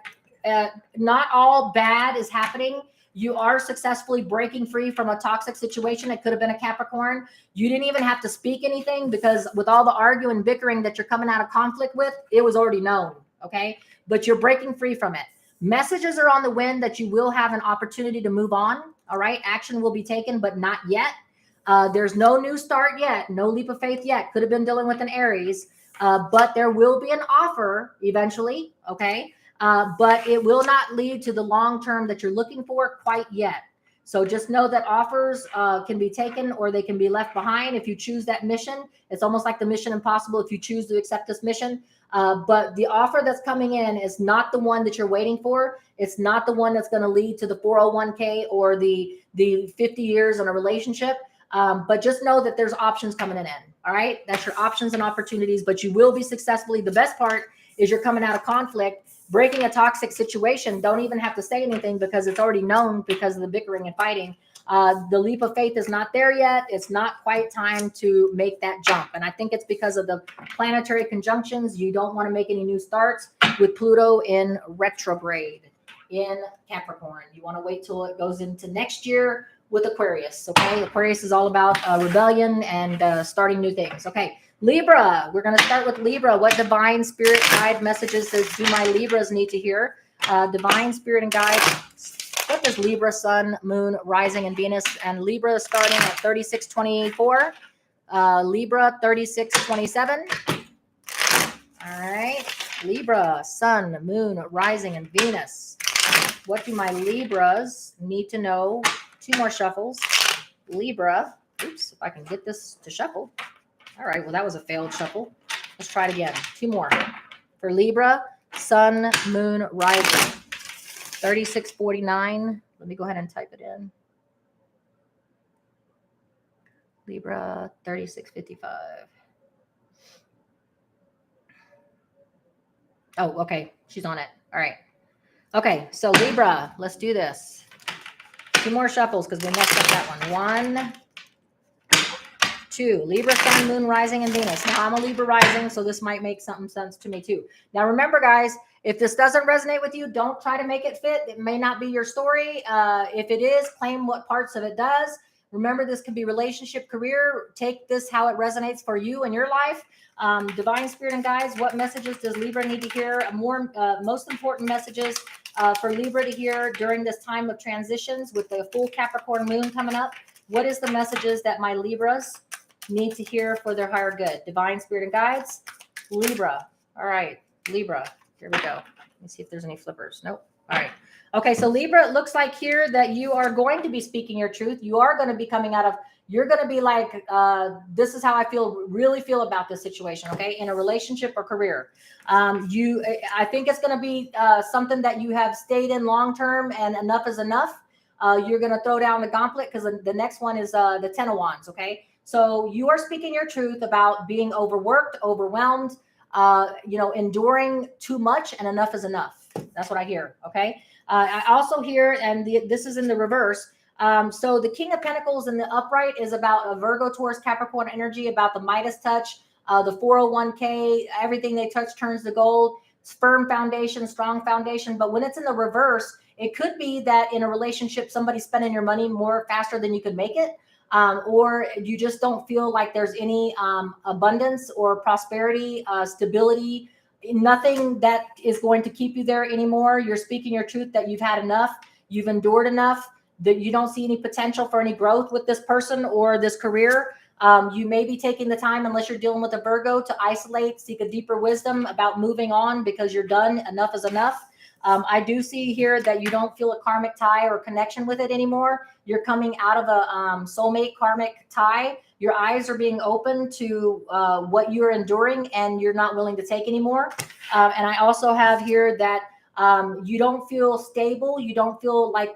not all bad is happening. You are successfully breaking free from a toxic situation. It could have been a Capricorn. You didn't even have to speak anything, because with all the arguing and bickering that you're coming out of conflict with, it was already known. Okay. But you're breaking free from it. Messages are on the wind that you will have an opportunity to move on. All right. Action will be taken, but not yet. There's no new start yet. No leap of faith yet. Could have been dealing with an Aries, but there will be an offer eventually. Okay. But it will not lead to the long term that you're looking for quite yet. So just know that offers can be taken or they can be left behind if you choose that mission. It's almost like the Mission Impossible if you choose to accept this mission. But the offer that's coming in is not the one that you're waiting for. It's not the one that's going to lead to the 401k or the 50 years in a relationship. But just know that there's options coming in. All right. That's your options and opportunities, but you will be successfully. The best part is you're coming out of conflict, breaking a toxic situation. Don't even have to say anything because it's already known because of the bickering and fighting. The leap of faith is not there yet. It's not quite time to make that jump. And I think it's because of the planetary conjunctions. You don't want to make any new starts with Pluto in retrograde in Capricorn. You want to wait till it goes into next year with Aquarius. Okay. Aquarius is all about rebellion and starting new things. Okay. Libra, we're going to start with Libra. What divine spirit guide messages do my Libras need to hear? Divine spirit and guide. What does Libra, Sun, Moon, Rising, and Venus? And Libra is starting at 3624. Libra, 3627. All right. Libra, Sun, Moon, Rising, and Venus. What do my Libras need to know? 2 more shuffles. Libra. Oops, if I can get this to shuffle. All right, well, that was a failed shuffle. Let's try it again. 2 more. For Libra, Sun, Moon, Rising. 3649. Let me go ahead and type it in. Libra, 3655. Oh, okay. She's on it. All right. Okay, so Libra, let's do this. 2 more shuffles because we messed up that one. 1, 2. Libra, Sun, Moon, Rising, and Venus. Now, I'm a Libra rising, so this might make some sense to me too. Now, remember, guys, if this doesn't resonate with you, don't try to make it fit. It may not be your story. If it is, claim what parts of it does. Remember, this can be relationship, career. Take this how it resonates for you and your life. Divine spirit and guides, what messages does Libra need to hear? Most important messages for Libra to hear during this time of transitions with the full Capricorn moon coming up. What is the messages that my Libras need to hear for their higher good? Divine spirit and guides, Libra. All right, Libra. Here we go. Let me see if there's any flippers. Nope. All right. Okay, so Libra, it looks like here that you are going to be speaking your truth. You are going to be coming out of, you're going to be like, this is how I really feel about this situation, okay, in a relationship or career. I think it's going to be something that you have stayed in long-term and enough is enough. You're going to throw down the gauntlet because the next one is the 10 of Wands, okay? So you are speaking your truth about being overworked, overwhelmed, enduring too much, and enough is enough. That's what I hear. Okay. I also hear, and this is in the reverse. So the King of Pentacles in the upright is about a Virgo, Taurus, Capricorn energy, about the Midas touch, the 401k, everything they touch turns to gold. It's firm foundation, strong foundation. But when it's in the reverse, it could be that in a relationship, somebody's spending your money more faster than you could make it. Or you just don't feel like there's any abundance or prosperity, stability, nothing that is going to keep you there anymore. You're speaking your truth that you've had enough, you've endured enough, that you don't see any potential for any growth with this person or this career. You may be taking the time, unless you're dealing with a Virgo, to isolate, seek a deeper wisdom about moving on because you're done. Enough is enough. I do see here that you don't feel a karmic tie or connection with it anymore. You're coming out of a soulmate karmic tie. Your eyes are being open to what you're enduring and you're not willing to take anymore. And I also have here that you don't feel stable. You don't feel like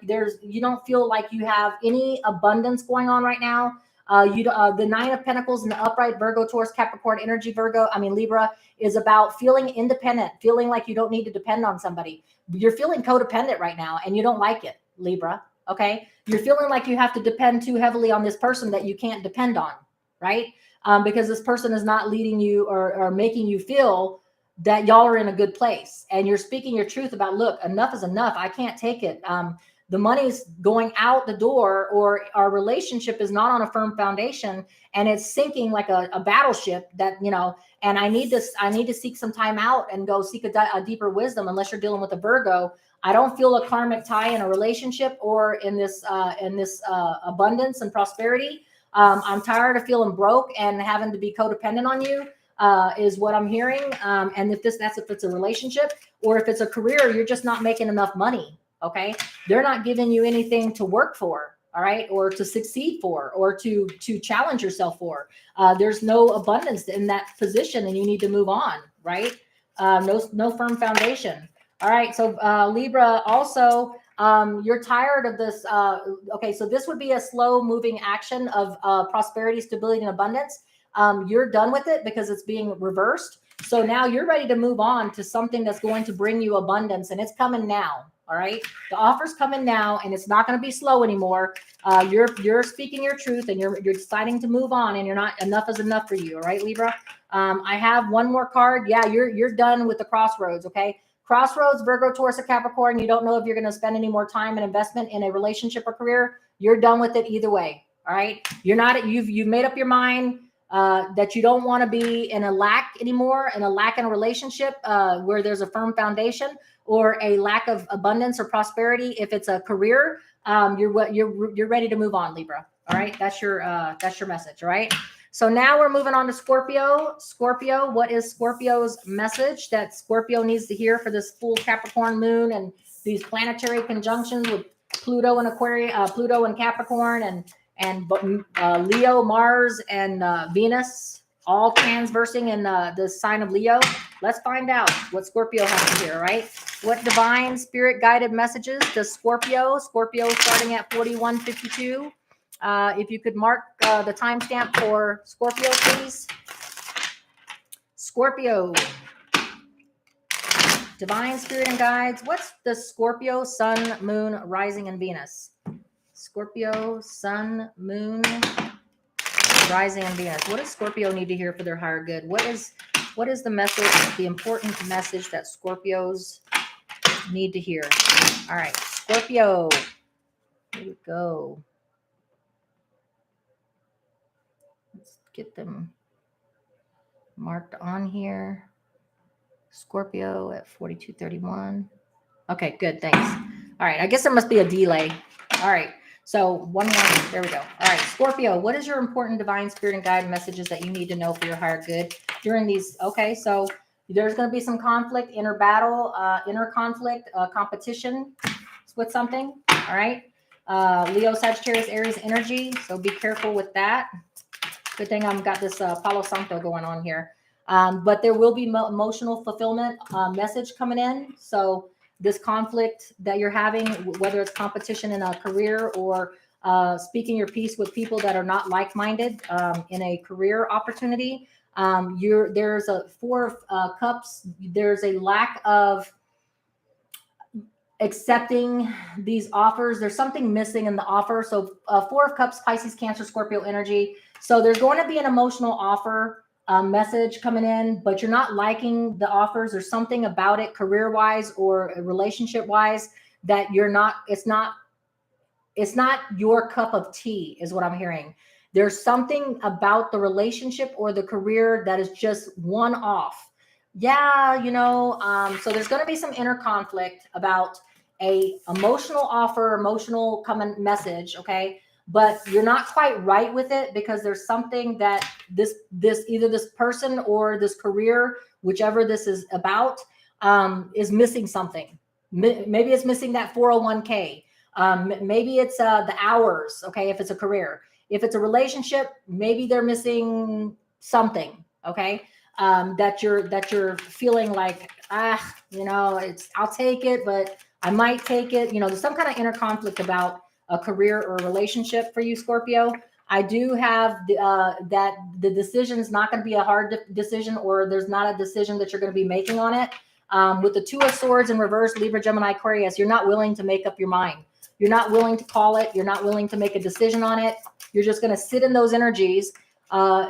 you have any abundance going on right now. The 9 of Pentacles in the upright, Virgo, Taurus, Capricorn energy, Libra, is about feeling independent, feeling like you don't need to depend on somebody. You're feeling codependent right now and you don't like it, Libra. Okay. You're feeling like you have to depend too heavily on this person that you can't depend on. Right. because this person is not leading you or making you feel that y'all are in a good place. And you're speaking your truth about, look, enough is enough. I can't take it. The money's going out the door, or our relationship is not on a firm foundation and it's sinking like a battleship that, you know, and I need to seek some time out and go seek a deeper wisdom. Unless you're dealing with a Virgo, I don't feel a karmic tie in a relationship or in this abundance and prosperity. I'm tired of feeling broke and having to be codependent on you, is what I'm hearing. And if it's a relationship, or if it's a career, you're just not making enough money. Okay. They're not giving you anything to work for. All right. Or to succeed for, or to challenge yourself for. There's no abundance in that position and you need to move on. Right. No firm foundation. All right. So Libra, also, you're tired of this. Okay. So this would be a slow moving action of prosperity, stability, and abundance. You're done with it because it's being reversed. So now you're ready to move on to something that's going to bring you abundance, and it's coming now. All right. The offer's coming now, and it's not going to be slow anymore. You're speaking your truth, and you're deciding to move on, and you're not, enough is enough for you. All right, Libra. I have one more card. Yeah, you're done with the crossroads. Okay. Crossroads, Virgo, Taurus, or Capricorn. You don't know if you're going to spend any more time and investment in a relationship or career. You're done with it either way. All right. You've made up your mind that you don't want to be in a lack anymore, in a relationship where there's a firm foundation, or a lack of abundance or prosperity. If it's a career, you're ready to move on, Libra. All right. That's your message. All right. So now we're moving on to Scorpio. Scorpio, what is Scorpio's message that Scorpio needs to hear for this full Capricorn moon and these planetary conjunctions with Pluto and Aquarius, Pluto and Capricorn, and Leo, Mars, and Venus, all transversing in the sign of Leo? Let's find out what Scorpio has to hear, right? What divine spirit guided messages does Scorpio starting at 4152. If you could mark the timestamp for Scorpio, please. Scorpio, divine spirit and guides. What's the Scorpio sun, moon, rising, and Venus? Scorpio, sun, moon, rising, and Venus. What does Scorpio need to hear for their higher good? What is the message, the important message that Scorpios need to hear? All right, Scorpio. Here we go. Let's get them marked on here. Scorpio at 4231. Okay, good. Thanks. All right. I guess there must be a delay. All right. So one more. There we go. All right. Scorpio, what is your important divine spirit and guide messages that you need to know for your higher good during these? Okay. So there's going to be some conflict, inner battle, inner conflict, competition with something. All right. Leo, Sagittarius, Aries energy. So be careful with that. Good thing I've got this Palo Santo going on here. But there will be emotional fulfillment message coming in. So this conflict that you're having, whether it's competition in a career or speaking your piece with people that are not like-minded in a career opportunity, there's a Four of Cups. There's a lack of accepting these offers. There's something missing in the offer. So Four of Cups, Pisces, Cancer, Scorpio energy. So there's going to be an emotional offer message coming in, but you're not liking the offers. There's something about it, career-wise or relationship-wise, that it's not your cup of tea, is what I'm hearing. There's something about the relationship or the career that is just one off. Yeah, so there's going to be some inner conflict about a emotional offer, emotional coming message, okay? But you're not quite right with it because there's something that either this person or this career, whichever this is about, is missing something. Maybe it's missing that 401k. Maybe it's the hours, okay, if it's a career. If it's a relationship, maybe they're missing something, okay, that you're feeling like, I'll take it, but I might take it. There's some kind of inner conflict about a career or a relationship for you, Scorpio. I do have that the decision's not going to be a hard decision, or there's not a decision that you're going to be making on it. With the Two of Swords in reverse, Libra, Gemini, Aquarius, you're not willing to make up your mind. You're not willing to call it. You're not willing to make a decision on it. You're just going to sit in those energies.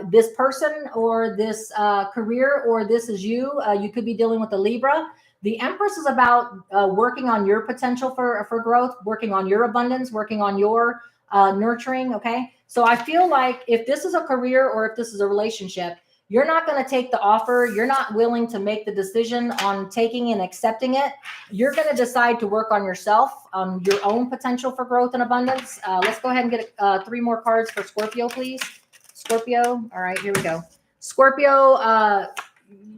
this person or this career, or this is you. You could be dealing with a Libra. The Empress is about working on your potential for growth, working on your abundance, working on your nurturing. Okay. So I feel like if this is a career or if this is a relationship, you're not going to take the offer. You're not willing to make the decision on taking and accepting it. You're going to decide to work on yourself, on your own potential for growth and abundance. Let's go ahead and get 3 more cards for Scorpio, please. Scorpio. All right, here we go. Scorpio,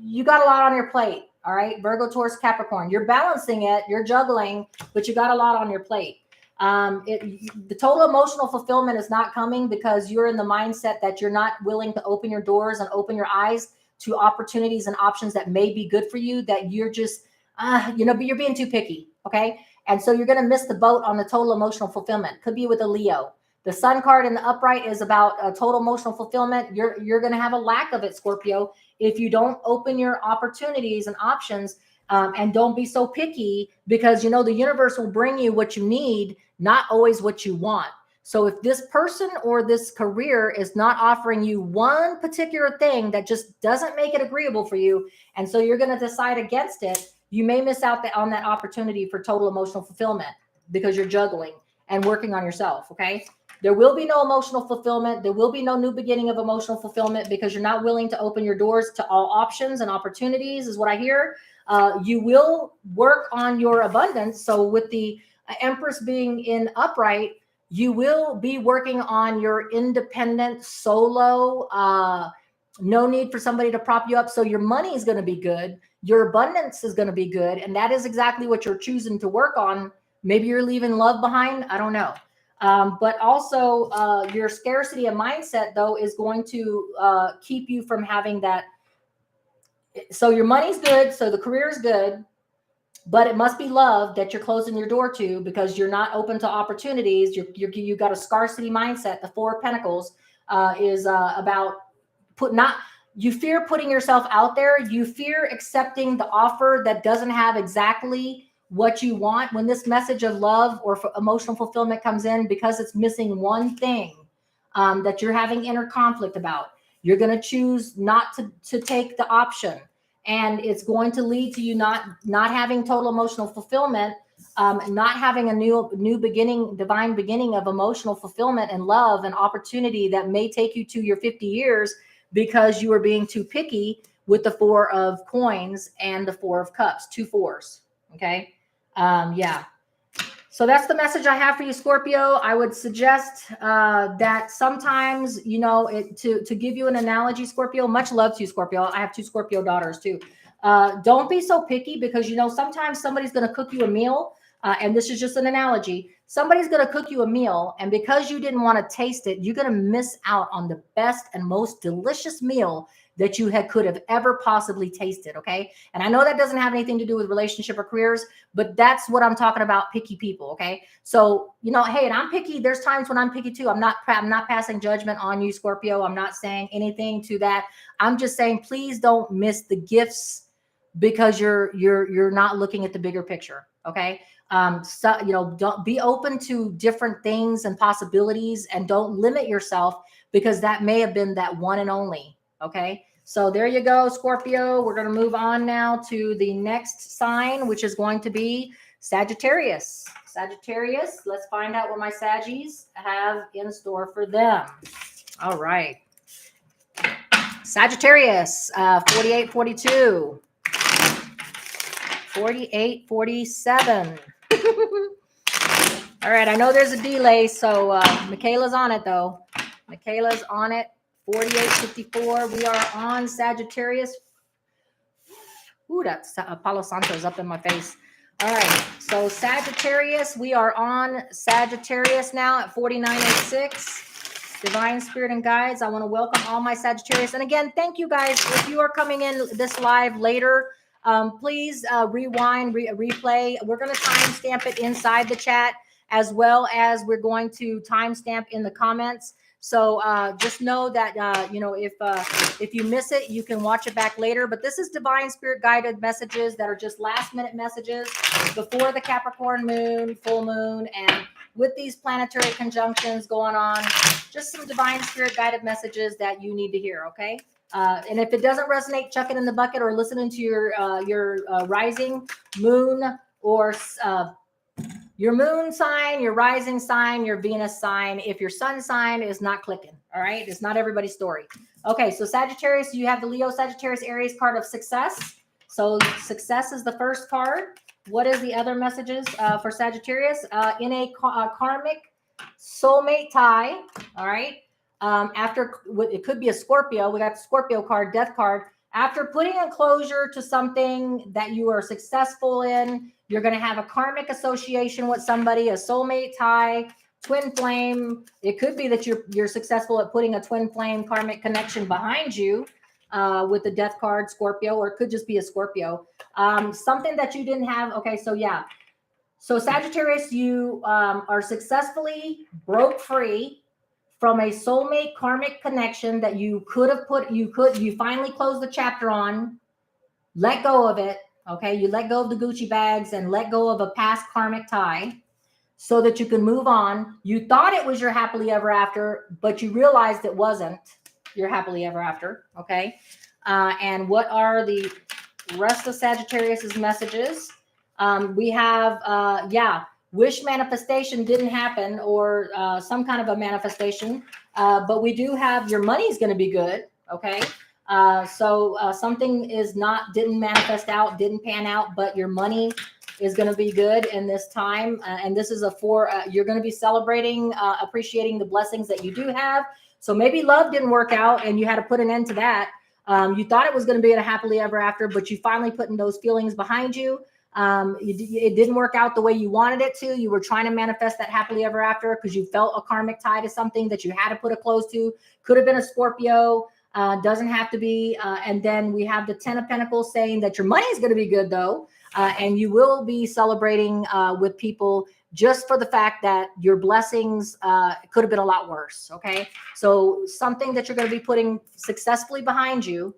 you got a lot on your plate. All right. Virgo, Taurus, Capricorn. You're balancing it. You're juggling, but you got a lot on your plate. The total emotional fulfillment is not coming because you're in the mindset that you're not willing to open your doors and open your eyes to opportunities and options that may be good for you, that you're just, but you're being too picky. Okay. And so you're going to miss the boat on the total emotional fulfillment. Could be with a Leo. The Sun card in the upright is about total emotional fulfillment. You're going to have a lack of it, Scorpio, if you don't open your opportunities and options, and don't be so picky, because the universe will bring you what you need, not always what you want. So if this person or this career is not offering you one particular thing that just doesn't make it agreeable for you, and so you're going to decide against it, you may miss out on that opportunity for total emotional fulfillment because you're juggling and working on yourself. Okay. There will be no emotional fulfillment. There will be no new beginning of emotional fulfillment because you're not willing to open your doors to all options and opportunities, is what I hear. You will work on your abundance. So with the Empress being in upright, you will be working on your independent solo, no need for somebody to prop you up. So your money is going to be good. Your abundance is going to be good. And that is exactly what you're choosing to work on. Maybe you're leaving love behind. I don't know. But also your scarcity of mindset, though, is going to keep you from having that. So your money's good. So the career is good, but it must be love that you're closing your door to because you're not open to opportunities. You got a scarcity mindset. The Four of Pentacles is about you fear putting yourself out there. You fear accepting the offer that doesn't have exactly what you want. When this message of love or emotional fulfillment comes in, because it's missing one thing that you're having inner conflict about, you're going to choose not to take the option, and it's going to lead to you not having total emotional fulfillment, not having a new beginning, divine beginning of emotional fulfillment and love and opportunity that may take you to your 50 years because you are being too picky with the Four of Coins and the Four of Cups, 2 fours. Okay. Yeah. So that's the message I have for you, Scorpio. I would suggest that sometimes, to give you an analogy, Scorpio, much love to you, Scorpio. I have 2 Scorpio daughters too. Don't be so picky because, sometimes somebody's going to cook you a meal. And this is just an analogy. Somebody's going to cook you a meal, and because you didn't want to taste it, you're going to miss out on the best and most delicious meal that you could have ever possibly tasted. Okay. And I know that doesn't have anything to do with relationship or careers, but that's what I'm talking about. Picky people. Okay. So, hey, and I'm picky. There's times when I'm picky too. I'm not passing judgment on you, Scorpio. I'm not saying anything to that. I'm just saying, please don't miss the gifts because you're not looking at the bigger picture. Okay. Don't be open to different things and possibilities, and don't limit yourself because that may have been that one and only. Okay. So there you go, Scorpio. We're going to move on now to the next sign, which is going to be Sagittarius. Sagittarius, let's find out what my Saggies have in store for them. All right. Sagittarius, 48, 42. 48, 47. All right. I know there's a delay, so Michaela's on it, though. Michaela's on it. 48, 54. We are on Sagittarius. Ooh, that's Palo Santo's up in my face. All right. So Sagittarius, we are on Sagittarius now at 4906. Divine Spirit and Guides. I want to welcome all my Sagittarius. And again, thank you guys. If you are coming in this live later, please rewind, replay. We're going to timestamp it inside the chat, as well as we're going to timestamp in the comments. So just know that, you know, if you miss it, you can watch it back later. But this is divine spirit guided messages that are just last minute messages before the Capricorn moon, full moon, and with these planetary conjunctions going on, just some divine spirit guided messages that you need to hear. Okay. And if it doesn't resonate, chuck it in the bucket or listen into your rising moon or your moon sign, your rising sign, your Venus sign. If your sun sign is not clicking, all right? It's not everybody's story. Okay, so Sagittarius, you have the Leo, Sagittarius, Aries card of success. So success is the first card. What is the other messages for Sagittarius? In a karmic soulmate tie, all right? After, it could be a Scorpio. We got the Scorpio card, death card. After putting a closure to something that you are successful in, you're going to have a karmic association with somebody, a soulmate tie, twin flame. It could be that you're successful at putting a twin flame karmic connection behind you with the death card, Scorpio, or it could just be a Scorpio. Something that you didn't have. Okay, so yeah. So Sagittarius, you are successfully broke free from a soulmate karmic connection that you could have you finally closed the chapter on, let go of it. Okay. You let go of the Gucci bags and let go of a past karmic tie so that you can move on. You thought it was your happily ever after, but you realized it wasn't your happily ever after. Okay. And what are the rest of Sagittarius's messages? We have, wish manifestation didn't happen, or some kind of a manifestation, but we do have your money's going to be good. Okay. So something didn't manifest out, didn't pan out, but your money is going to be good in this time. And this is you're going to be celebrating, appreciating the blessings that you do have. So maybe love didn't work out and you had to put an end to that. You thought it was going to be a happily ever after, but you finally putting those feelings behind you. It didn't work out the way you wanted it to. You were trying to manifest that happily ever after because you felt a karmic tie to something that you had to put a close to. Could have been a Scorpio. Doesn't have to be. And then we have the 10 of Pentacles saying that your money is going to be good though. And you will be celebrating with people just for the fact that your blessings could have been a lot worse. Okay. So something that you're going to be putting successfully behind you,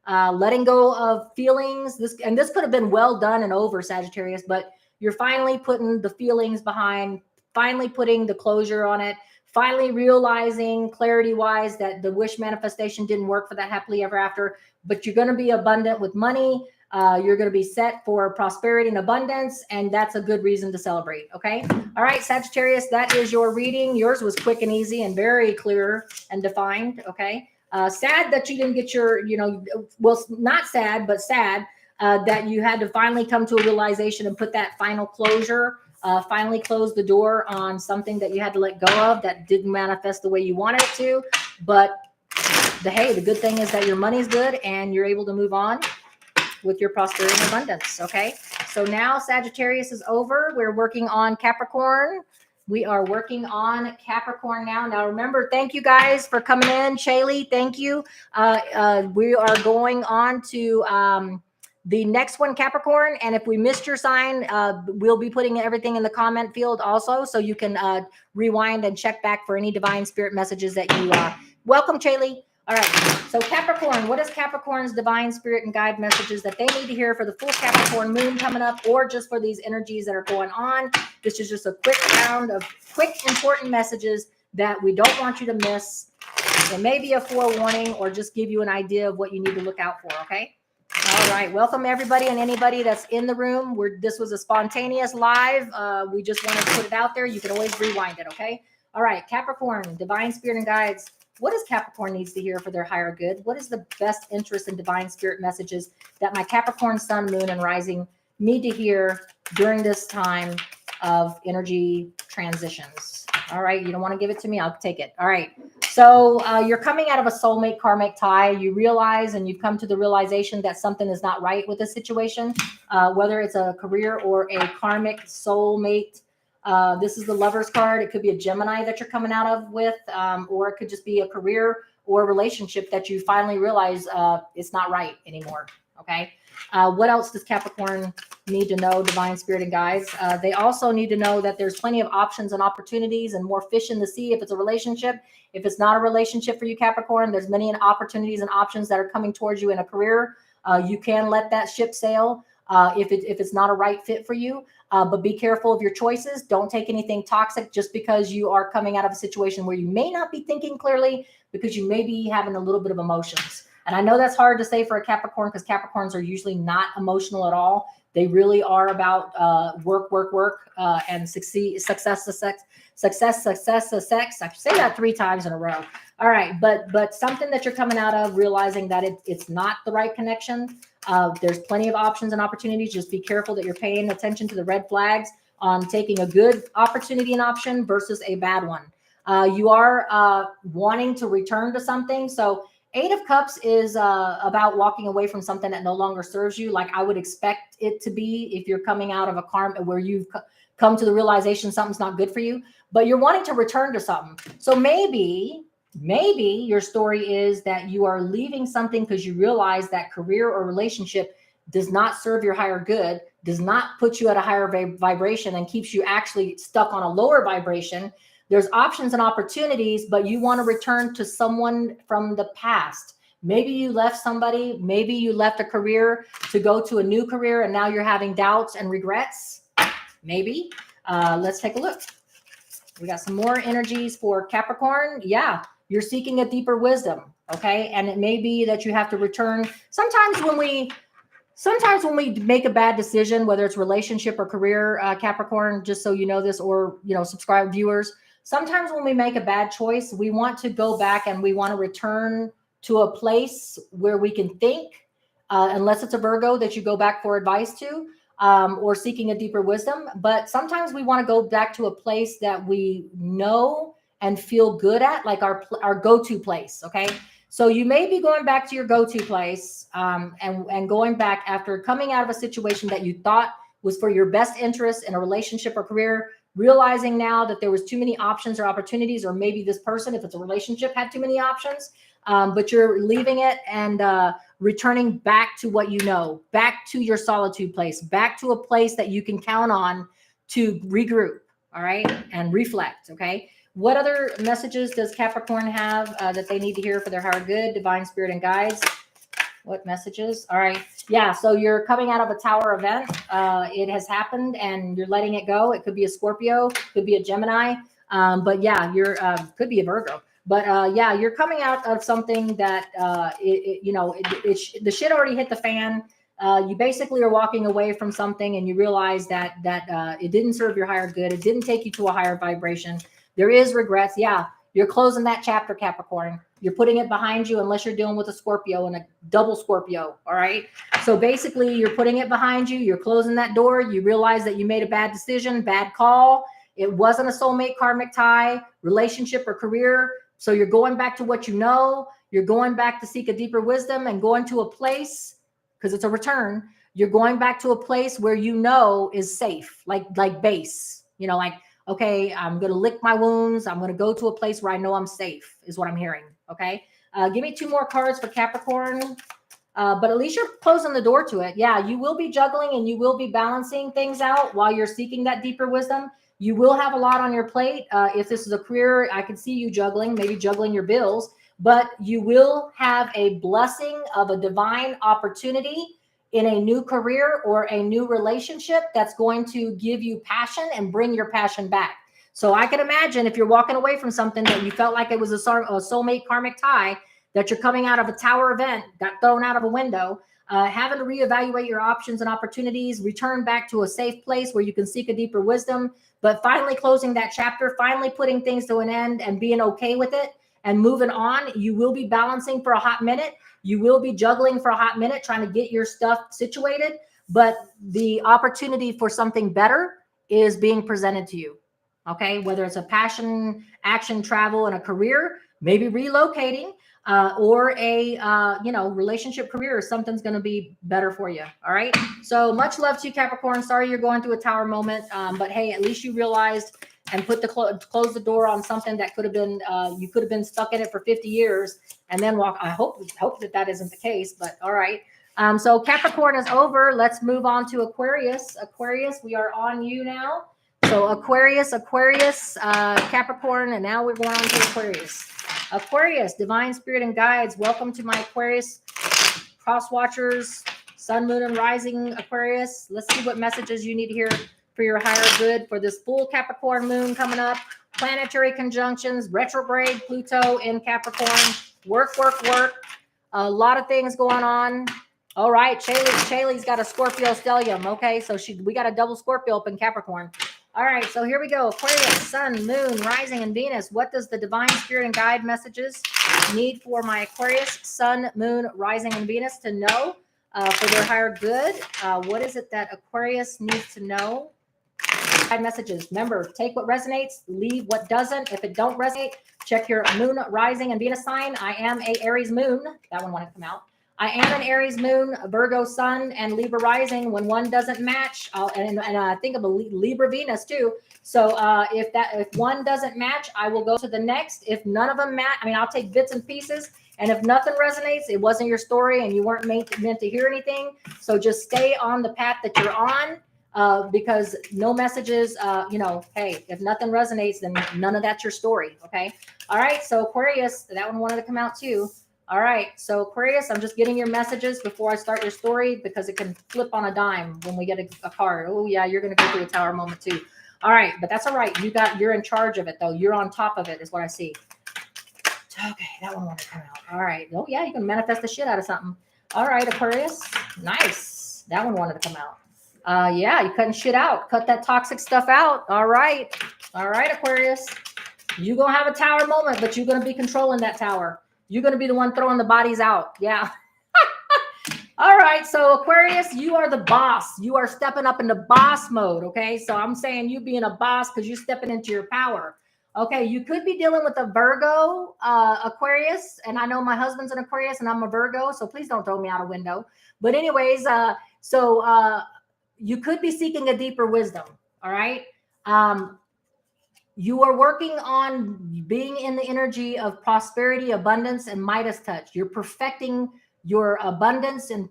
letting go of feelings. This could have been well done and over, Sagittarius, but you're finally putting the feelings behind, finally putting the closure on it, finally realizing clarity wise that the wish manifestation didn't work for that happily ever after, but you're going to be abundant with money. You're going to be set for prosperity and abundance, and that's a good reason to celebrate. Okay. All right, Sagittarius, that is your reading. Yours was quick and easy and very clear and defined. Okay. Sad that you didn't get your, well, not sad, but sad that you had to finally come to a realization and put that final closure, finally close the door on something that you had to let go of that didn't manifest the way you wanted it to. But the good thing is that your money's good and you're able to move on with your prosperity and abundance. Okay. So now Sagittarius is over. We're working on Capricorn. We are working on Capricorn now. Now, remember, thank you guys for coming in. Shaylee, thank you. We are going on to the next one, Capricorn. And if we missed your sign, we'll be putting everything in the comment field also. So you can rewind and check back for any divine spirit messages that you welcome, Shaylee. All right. So Capricorn, what is Capricorn's divine spirit and guide messages that they need to hear for the full Capricorn moon coming up, or just for these energies that are going on? This is just a quick round of quick, important messages that we don't want you to miss. It may be a forewarning or just give you an idea of what you need to look out for. Okay. All right. Welcome everybody and anybody that's in the room. This was a spontaneous live. We just wanted to put it out there. You can always rewind it. Okay. All right. Capricorn, divine spirit and guides. What does Capricorn needs to hear for their higher good? What is the best interest in divine spirit messages that my Capricorn sun, moon, and rising need to hear during this time of energy transitions? All right. You don't want to give it to me? I'll take it. All right. So you're coming out of a soulmate karmic tie. You realize and you've come to the realization that something is not right with this situation, whether it's a career or a karmic soulmate. This is the Lover's card. It could be a Gemini that you're coming out of with, or it could just be a career or relationship that you finally realize it's not right anymore. Okay. What else does Capricorn need to know, divine spirit and guides. They also need to know that there's plenty of options and opportunities and more fish in the sea if it's a relationship. If it's not a relationship for you, Capricorn, there's many opportunities and options that are coming towards you in a career. You can let that ship sail if it's not a right fit for you. But be careful of your choices. Don't take anything toxic just because you are coming out of a situation where you may not be thinking clearly, because you may be having a little bit of emotions. And I know that's hard to say for a Capricorn, because Capricorns are usually not emotional at all. They really are about work, and success. I should say that 3 times in a row. All right, but something that you're coming out of, realizing that it's not the right connection. There's plenty of options and opportunities. Just be careful that you're paying attention to the red flags on taking a good opportunity and option versus a bad one. You are wanting to return to something. So 8 of Cups is about walking away from something that no longer serves you, like I would expect it to be if you're coming out of a karma where you've come to the realization something's not good for you, but you're wanting to return to something. So maybe your story is that you are leaving something because you realize that career or relationship does not serve your higher good, does not put you at a higher vibration, and keeps you actually stuck on a lower vibration. There's options and opportunities, but you want to return to someone from the past. Maybe you left somebody, maybe you left a career to go to a new career, and now you're having doubts and regrets. Maybe. Let's take a look. We got some more energies for Capricorn. Yeah, you're seeking a deeper wisdom, okay? And it may be that you have to return. Sometimes when we make a bad decision, whether it's relationship or career, Capricorn, just so you know this, or, subscribed viewers, sometimes when we make a bad choice, we want to go back and we want to return to a place where we can think, unless it's a Virgo that you go back for advice to, or seeking a deeper wisdom. But sometimes we want to go back to a place that we know and feel good at, like our go-to place, okay? So you may be going back to your go-to place, and going back after coming out of a situation that you thought was for your best interest in a relationship or career, realizing now that there was too many options or opportunities, or maybe this person, if it's a relationship, had too many options, but you're leaving it and returning back to what you know, back to your solitude place, back to a place that you can count on to regroup, all right, and reflect, okay? What other messages does Capricorn have that they need to hear for their higher good, divine spirit and guides? What messages? All right. Yeah. So you're coming out of a Tower event. It has happened and you're letting it go. It could be a Scorpio, could be a Gemini. But yeah, could be a Virgo. But yeah, you're coming out of something that, the shit already hit the fan. You basically are walking away from something and you realize that it didn't serve your higher good. It didn't take you to a higher vibration. There is regrets. Yeah. You're closing that chapter, Capricorn. You're putting it behind you, unless you're dealing with a Scorpio and a double Scorpio. All right. So basically you're putting it behind you. You're closing that door. You realize that you made a bad decision, bad call. It wasn't a soulmate karmic tie, relationship or career. So you're going back to what you know. You're going back to seek a deeper wisdom and going to a place, because it's a return. You're going back to a place where you know is safe, like base, like, okay, I'm going to lick my wounds. I'm going to go to a place where I know I'm safe, is what I'm hearing. Okay. Give me 2 more cards for Capricorn. But at least you're closing the door to it. Yeah. You will be juggling and you will be balancing things out while you're seeking that deeper wisdom. You will have a lot on your plate. If this is a career, I can see you juggling, maybe juggling your bills, but you will have a blessing of a divine opportunity in a new career or a new relationship that's going to give you passion and bring your passion back. So I can imagine if you're walking away from something that you felt like it was a soulmate karmic tie, that you're coming out of a Tower event, got thrown out of a window, having to reevaluate your options and opportunities, return back to a safe place where you can seek a deeper wisdom, but finally closing that chapter, finally putting things to an end and being okay with it and moving on. You will be balancing for a hot minute. You will be juggling for a hot minute, trying to get your stuff situated, but the opportunity for something better is being presented to you. Okay. Whether it's a passion, action, travel, and a career, maybe relocating, or a, relationship career, something's going to be better for you. All right. So much love to you, Capricorn. Sorry you're going through a Tower moment. But hey, at least you realized and put close the door on something that could have been, you could have been stuck in it for 50 years and then walk. I hope that isn't the case, but all right. So Capricorn is over. Let's move on to Aquarius. Aquarius, we are on you now. So Aquarius, Capricorn, and now we're going on to Aquarius. Aquarius, divine spirit and guides. Welcome to my Aquarius cross watchers, sun, moon, and rising Aquarius. Let's see what messages you need to hear for your higher good for this full Capricorn moon coming up. Planetary conjunctions, retrograde Pluto in Capricorn. Work. A lot of things going on. All right, Shaylee's got a Scorpio stellium. Okay, so we got a double Scorpio up in Capricorn. All right, so here we go. Aquarius, sun, moon, rising, and Venus. What does the divine spirit and guide messages need for my Aquarius, sun, moon, rising, and Venus to know for their higher good? What is it that Aquarius needs to know? Guide messages. Remember, take what resonates, leave what doesn't. If it don't resonate, check your moon, rising, and Venus sign. I am a Aries moon. That one wanted to come out. I am an Aries moon, a Virgo sun, and Libra rising. When one doesn't match, and I think of a Libra Venus too. So if one doesn't match, I will go to the next. If none of them match, I'll take bits and pieces. And if nothing resonates, it wasn't your story, and you weren't meant to hear anything. So just stay on the path that you're on, because no messages. Hey, if nothing resonates, then none of that's your story. Okay. All right. So Aquarius, that one wanted to come out too. All right, so Aquarius, I'm just getting your messages before I start your story because it can flip on a dime when we get a card. Oh yeah, you're gonna go through a tower moment too. All right, but that's all right. You're in charge of it though. You're on top of it is what I see. Okay, that one wanted to come out. All right. Oh yeah, you can manifest the shit out of something. All right, Aquarius, nice. That one wanted to come out. Yeah, you cutting shit out. Cut that toxic stuff out. All right, Aquarius. You're gonna have a tower moment, but you're gonna be controlling that tower. You're going to be the one throwing the bodies out. Yeah. All right. So Aquarius, you are the boss. You are stepping up into boss mode. Okay. So I'm saying you being a boss because you're stepping into your power. Okay. You could be dealing with a Virgo, Aquarius. And I know my husband's an Aquarius and I'm a Virgo. So please don't throw me out a window. But anyways, you could be seeking a deeper wisdom. All right. You are working on being in the energy of prosperity, abundance, and Midas touch. You're perfecting your abundance and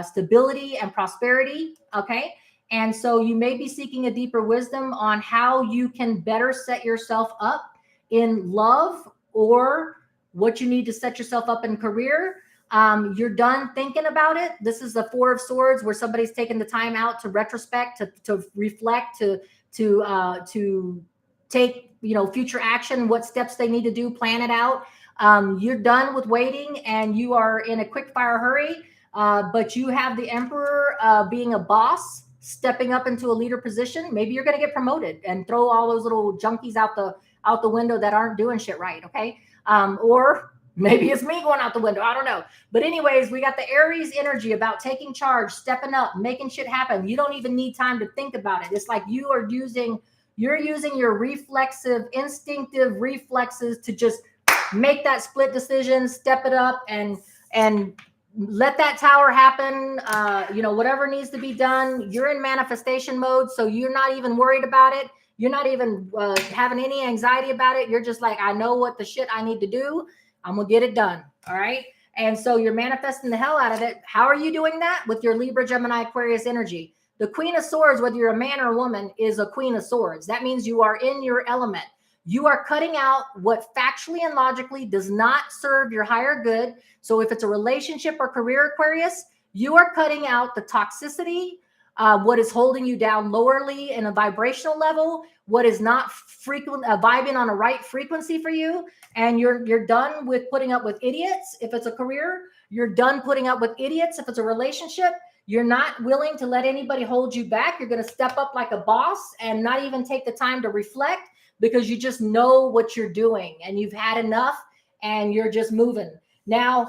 stability and prosperity. Okay. And so you may be seeking a deeper wisdom on how you can better set yourself up in love or what you need to set yourself up in career. You're done thinking about it. This is the Four of Swords where somebody's taken the time out to retrospect, to reflect, to take future action, what steps they need to do, plan it out. You're done with waiting and you are in a quick fire hurry, but you have the Emperor being a boss, stepping up into a leader position. Maybe you're going to get promoted and throw all those little junkies out the window that aren't doing shit right. Okay. Or maybe it's me going out the window. I don't know. But anyways, we got the Aries energy about taking charge, stepping up, making shit happen. You don't even need time to think about it. It's like you're using your reflexive, instinctive reflexes to just make that split decision, step it up, and let that tower happen. Whatever needs to be done, you're in manifestation mode, so you're not even worried about it. You're not even having any anxiety about it. You're just like, I know what the shit I need to do. I'm gonna get it done. All right. And so you're manifesting the hell out of it. How are you doing that? With your Libra, Gemini, Aquarius energy. The Queen of Swords, whether you're a man or a woman, is a Queen of Swords. That means you are in your element. You are cutting out what factually and logically does not serve your higher good. So if it's a relationship or career, Aquarius, you are cutting out the toxicity, what is holding you down lowerly in a vibrational level, what is not vibing on a right frequency for you. And you're done with putting up with idiots. If it's a career, you're done putting up with idiots. If it's a relationship, you're not willing to let anybody hold you back. You're going to step up like a boss and not even take the time to reflect because you just know what you're doing and you've had enough and you're just moving. Now,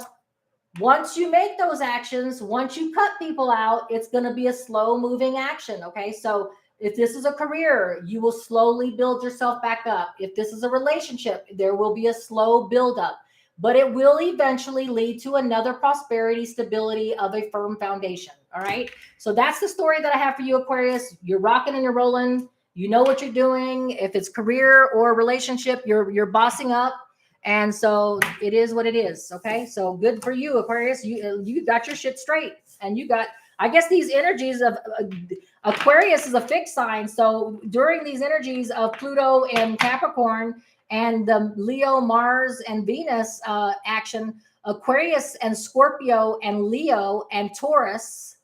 once you make those actions, once you cut people out, it's going to be a slow moving action. Okay. So if this is a career, you will slowly build yourself back up. If this is a relationship, there will be a slow buildup, but it will eventually lead to another prosperity, stability of a firm foundation. All right. So that's the story that I have for you, Aquarius. You're rocking and you're rolling. You know what you're doing. If it's career or relationship, you're bossing up And so it is what it is. Okay. So good for you, Aquarius. You got your shit straight, and you got, I guess these energies of Aquarius is a fixed sign. So during these energies of Pluto and Capricorn and the Leo, Mars, and Venus action, Aquarius and Scorpio and Leo and Taurus,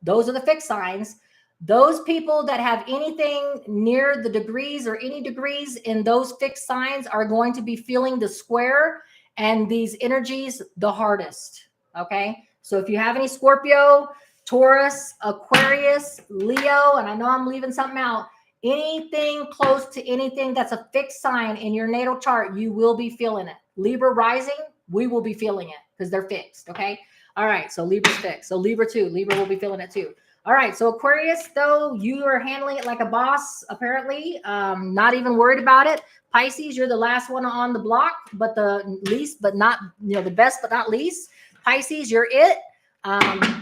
those are the fixed signs. Those people that have anything near the degrees or any degrees in those fixed signs are going to be feeling the square and these energies the hardest. Okay. So if you have any Scorpio, Taurus, Aquarius, Leo, and I know I'm leaving something out, anything close to anything that's a fixed sign in your natal chart, you will be feeling it. Libra rising, we will be feeling it because they're fixed. Okay. All right. So Libra's fixed. So Libra too. Libra will be feeling it too. All right. So Aquarius, though, you are handling it like a boss, apparently. Not even worried about it. Pisces, you're the last one on the block, but the least, but not, the best, but not least. Pisces, you're it.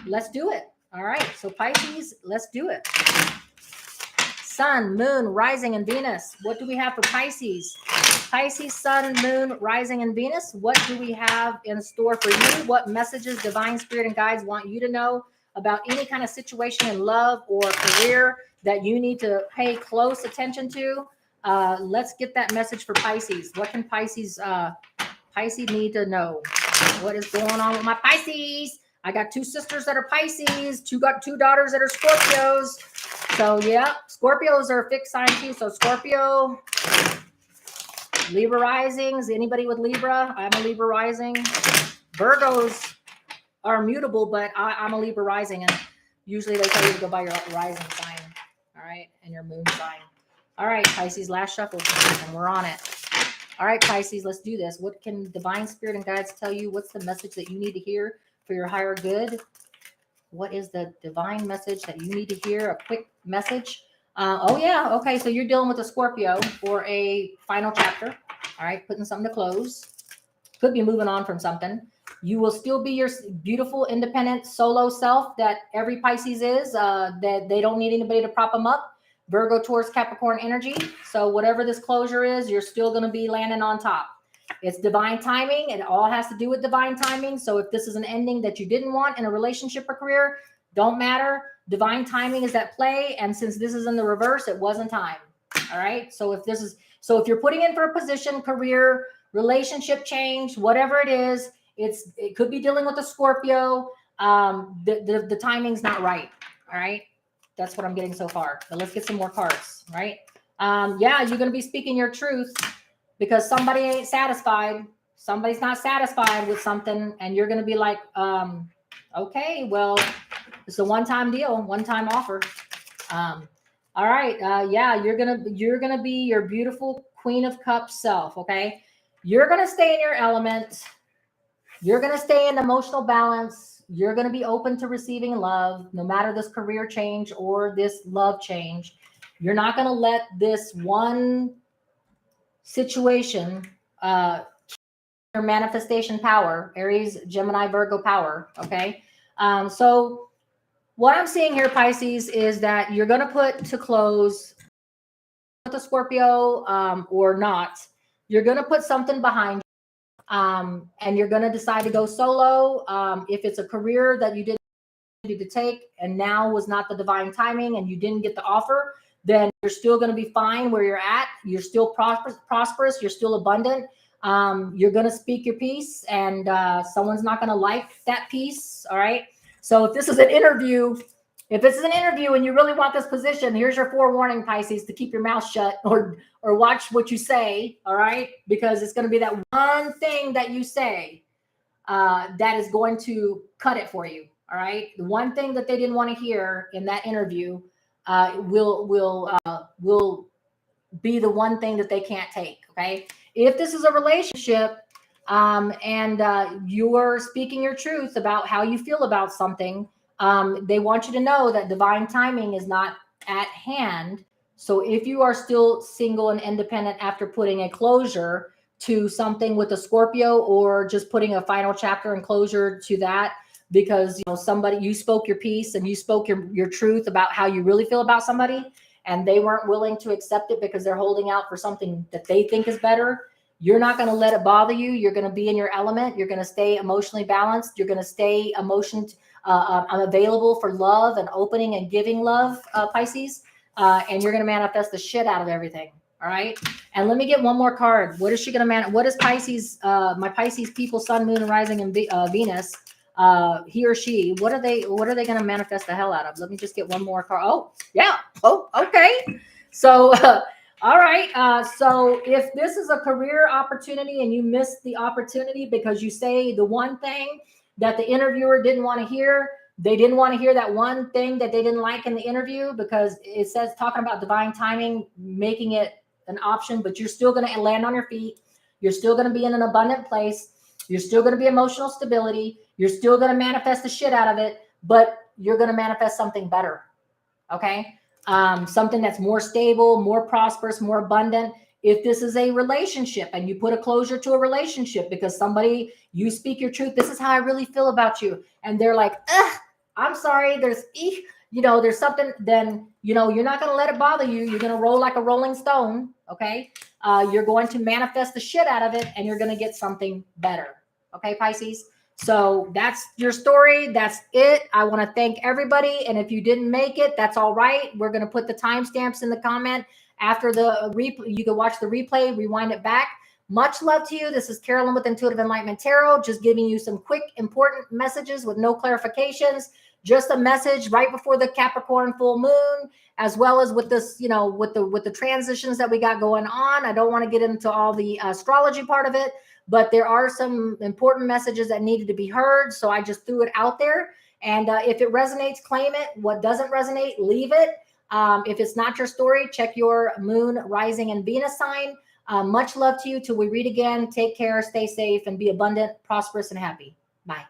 Let's do it. All right. So Pisces, let's do it. Sun, Moon, Rising, and Venus. What do we have for Pisces? Pisces, Sun, Moon, Rising, and Venus. What do we have in store for you? What messages Divine Spirit and Guides want you to know about any kind of situation in love or career that you need to pay close attention to? Let's get that message for Pisces. What can Pisces need to know? What is going on with my Pisces? I got two sisters that are Pisces, got two daughters that are Scorpios. So yeah, Scorpios are a fixed sign too. So Scorpio, Libra risings, anybody with Libra? I'm a Libra rising. Virgos are mutable, but I'm a Libra rising, and usually they tell you to go by your rising sign. All right, and your moon sign. All right, Pisces, last shuffle, and we're on it. All right, Pisces, let's do this. What can Divine Spirit and Guides tell you? What's the message that you need to hear for your higher good? What is the divine message that you need to hear? A quick message. Oh yeah, okay. So you're dealing with a Scorpio for a final chapter. All right, putting something to close. Could be moving on from something. You will still be your beautiful, independent, solo self that every Pisces is. That they don't need anybody to prop them up. Virgo, Taurus, Capricorn energy. So whatever this closure is, you're still going to be landing on top. It's divine timing. It all has to do with divine timing. So if this is an ending that you didn't want in a relationship or career, don't matter. Divine timing is at play. And since this is in the reverse, it wasn't time. All right. So if you're putting in for a position, career, relationship change, whatever it is, it could be dealing with a Scorpio. The timing's not right. All right. That's what I'm getting so far. But let's get some more cards. Right. Yeah, you're going to be speaking your truth. Because somebody ain't satisfied. Somebody's not satisfied with something. And you're going to be like, okay, well, it's a one-time deal, one-time offer. All right. Yeah, you're going to be your beautiful Queen of Cups self. Okay. You're going to stay in your element. You're going to stay in emotional balance. You're going to be open to receiving love, no matter this career change or this love change. You're not going to let this one situation, your manifestation power, Aries, Gemini, Virgo power. Okay. So what I'm seeing here, Pisces, is that you're going to put to close with a Scorpio, or not. You're going to put something behind you, and you're going to decide to go solo. If it's a career that you didn't need to take and now was not the divine timing and you didn't get the offer, then you're still going to be fine where you're at. You're still prosperous. You're still abundant. You're going to speak your piece, and someone's not going to like that piece. All right. So if this is an interview, and you really want this position, here's your forewarning, Pisces, to keep your mouth shut or watch what you say. All right. Because it's going to be that one thing that you say that is going to cut it for you. All right. The one thing that they didn't want to hear in that interview will be the one thing that they can't take. Okay. If this is a relationship, and you're speaking your truth about how you feel about something, they want you to know that divine timing is not at hand. So if you are still single and independent after putting a closure to something with a Scorpio, or just putting a final chapter and closure to that, because you spoke your piece and you spoke your truth about how you really feel about somebody, and they weren't willing to accept it because they're holding out for something that they think is better, You're not going to let it bother you. You're going to be in your element. You're going to stay emotionally balanced. You're going to stay I'm available for love and opening and giving love, Pisces. And you're going to manifest the shit out of everything. All right. And let me get one more card. What is she going to what is Pisces, my Pisces people, sun, moon, rising, and Venus, he or she, what are they going to manifest the hell out of? Let me just get one more card. Oh, yeah. Oh, okay. So, all right. So if this is a career opportunity and you missed the opportunity because you say the one thing that the interviewer didn't want to hear, they didn't want to hear that one thing that they didn't like in the interview, because it says talking about divine timing, making it an option, but you're still going to land on your feet. You're still going to be in an abundant place. You're still going to be emotional stability. You're still going to manifest the shit out of it, but you're going to manifest something better. Okay. Something that's more stable, more prosperous, more abundant. If this is a relationship and you put a closure to a relationship because somebody, you speak your truth, this is how I really feel about you, and they're like, I'm sorry, there's something, then, you're not going to let it bother you. You're going to roll like a rolling stone. Okay. You're going to manifest the shit out of it, and you're going to get something better. Okay, Pisces. So that's your story. That's it. I want to thank everybody. And if you didn't make it, that's all right. We're going to put the timestamps in the comment after the replay. You can watch the replay, rewind it back. Much love to you. This is Carolyn with Intuitive Enlightenment Tarot, just giving you some quick, important messages with no clarifications. Just a message right before the Capricorn full moon, as well as with this, with the transitions that we got going on. I don't want to get into all the astrology part of it, but there are some important messages that needed to be heard. So I just threw it out there. And if it resonates, claim it. What doesn't resonate, leave it. If it's not your story, check your moon, rising, and Venus sign. Much love to you till we read again. Take care, stay safe, and be abundant, prosperous, and happy. Bye.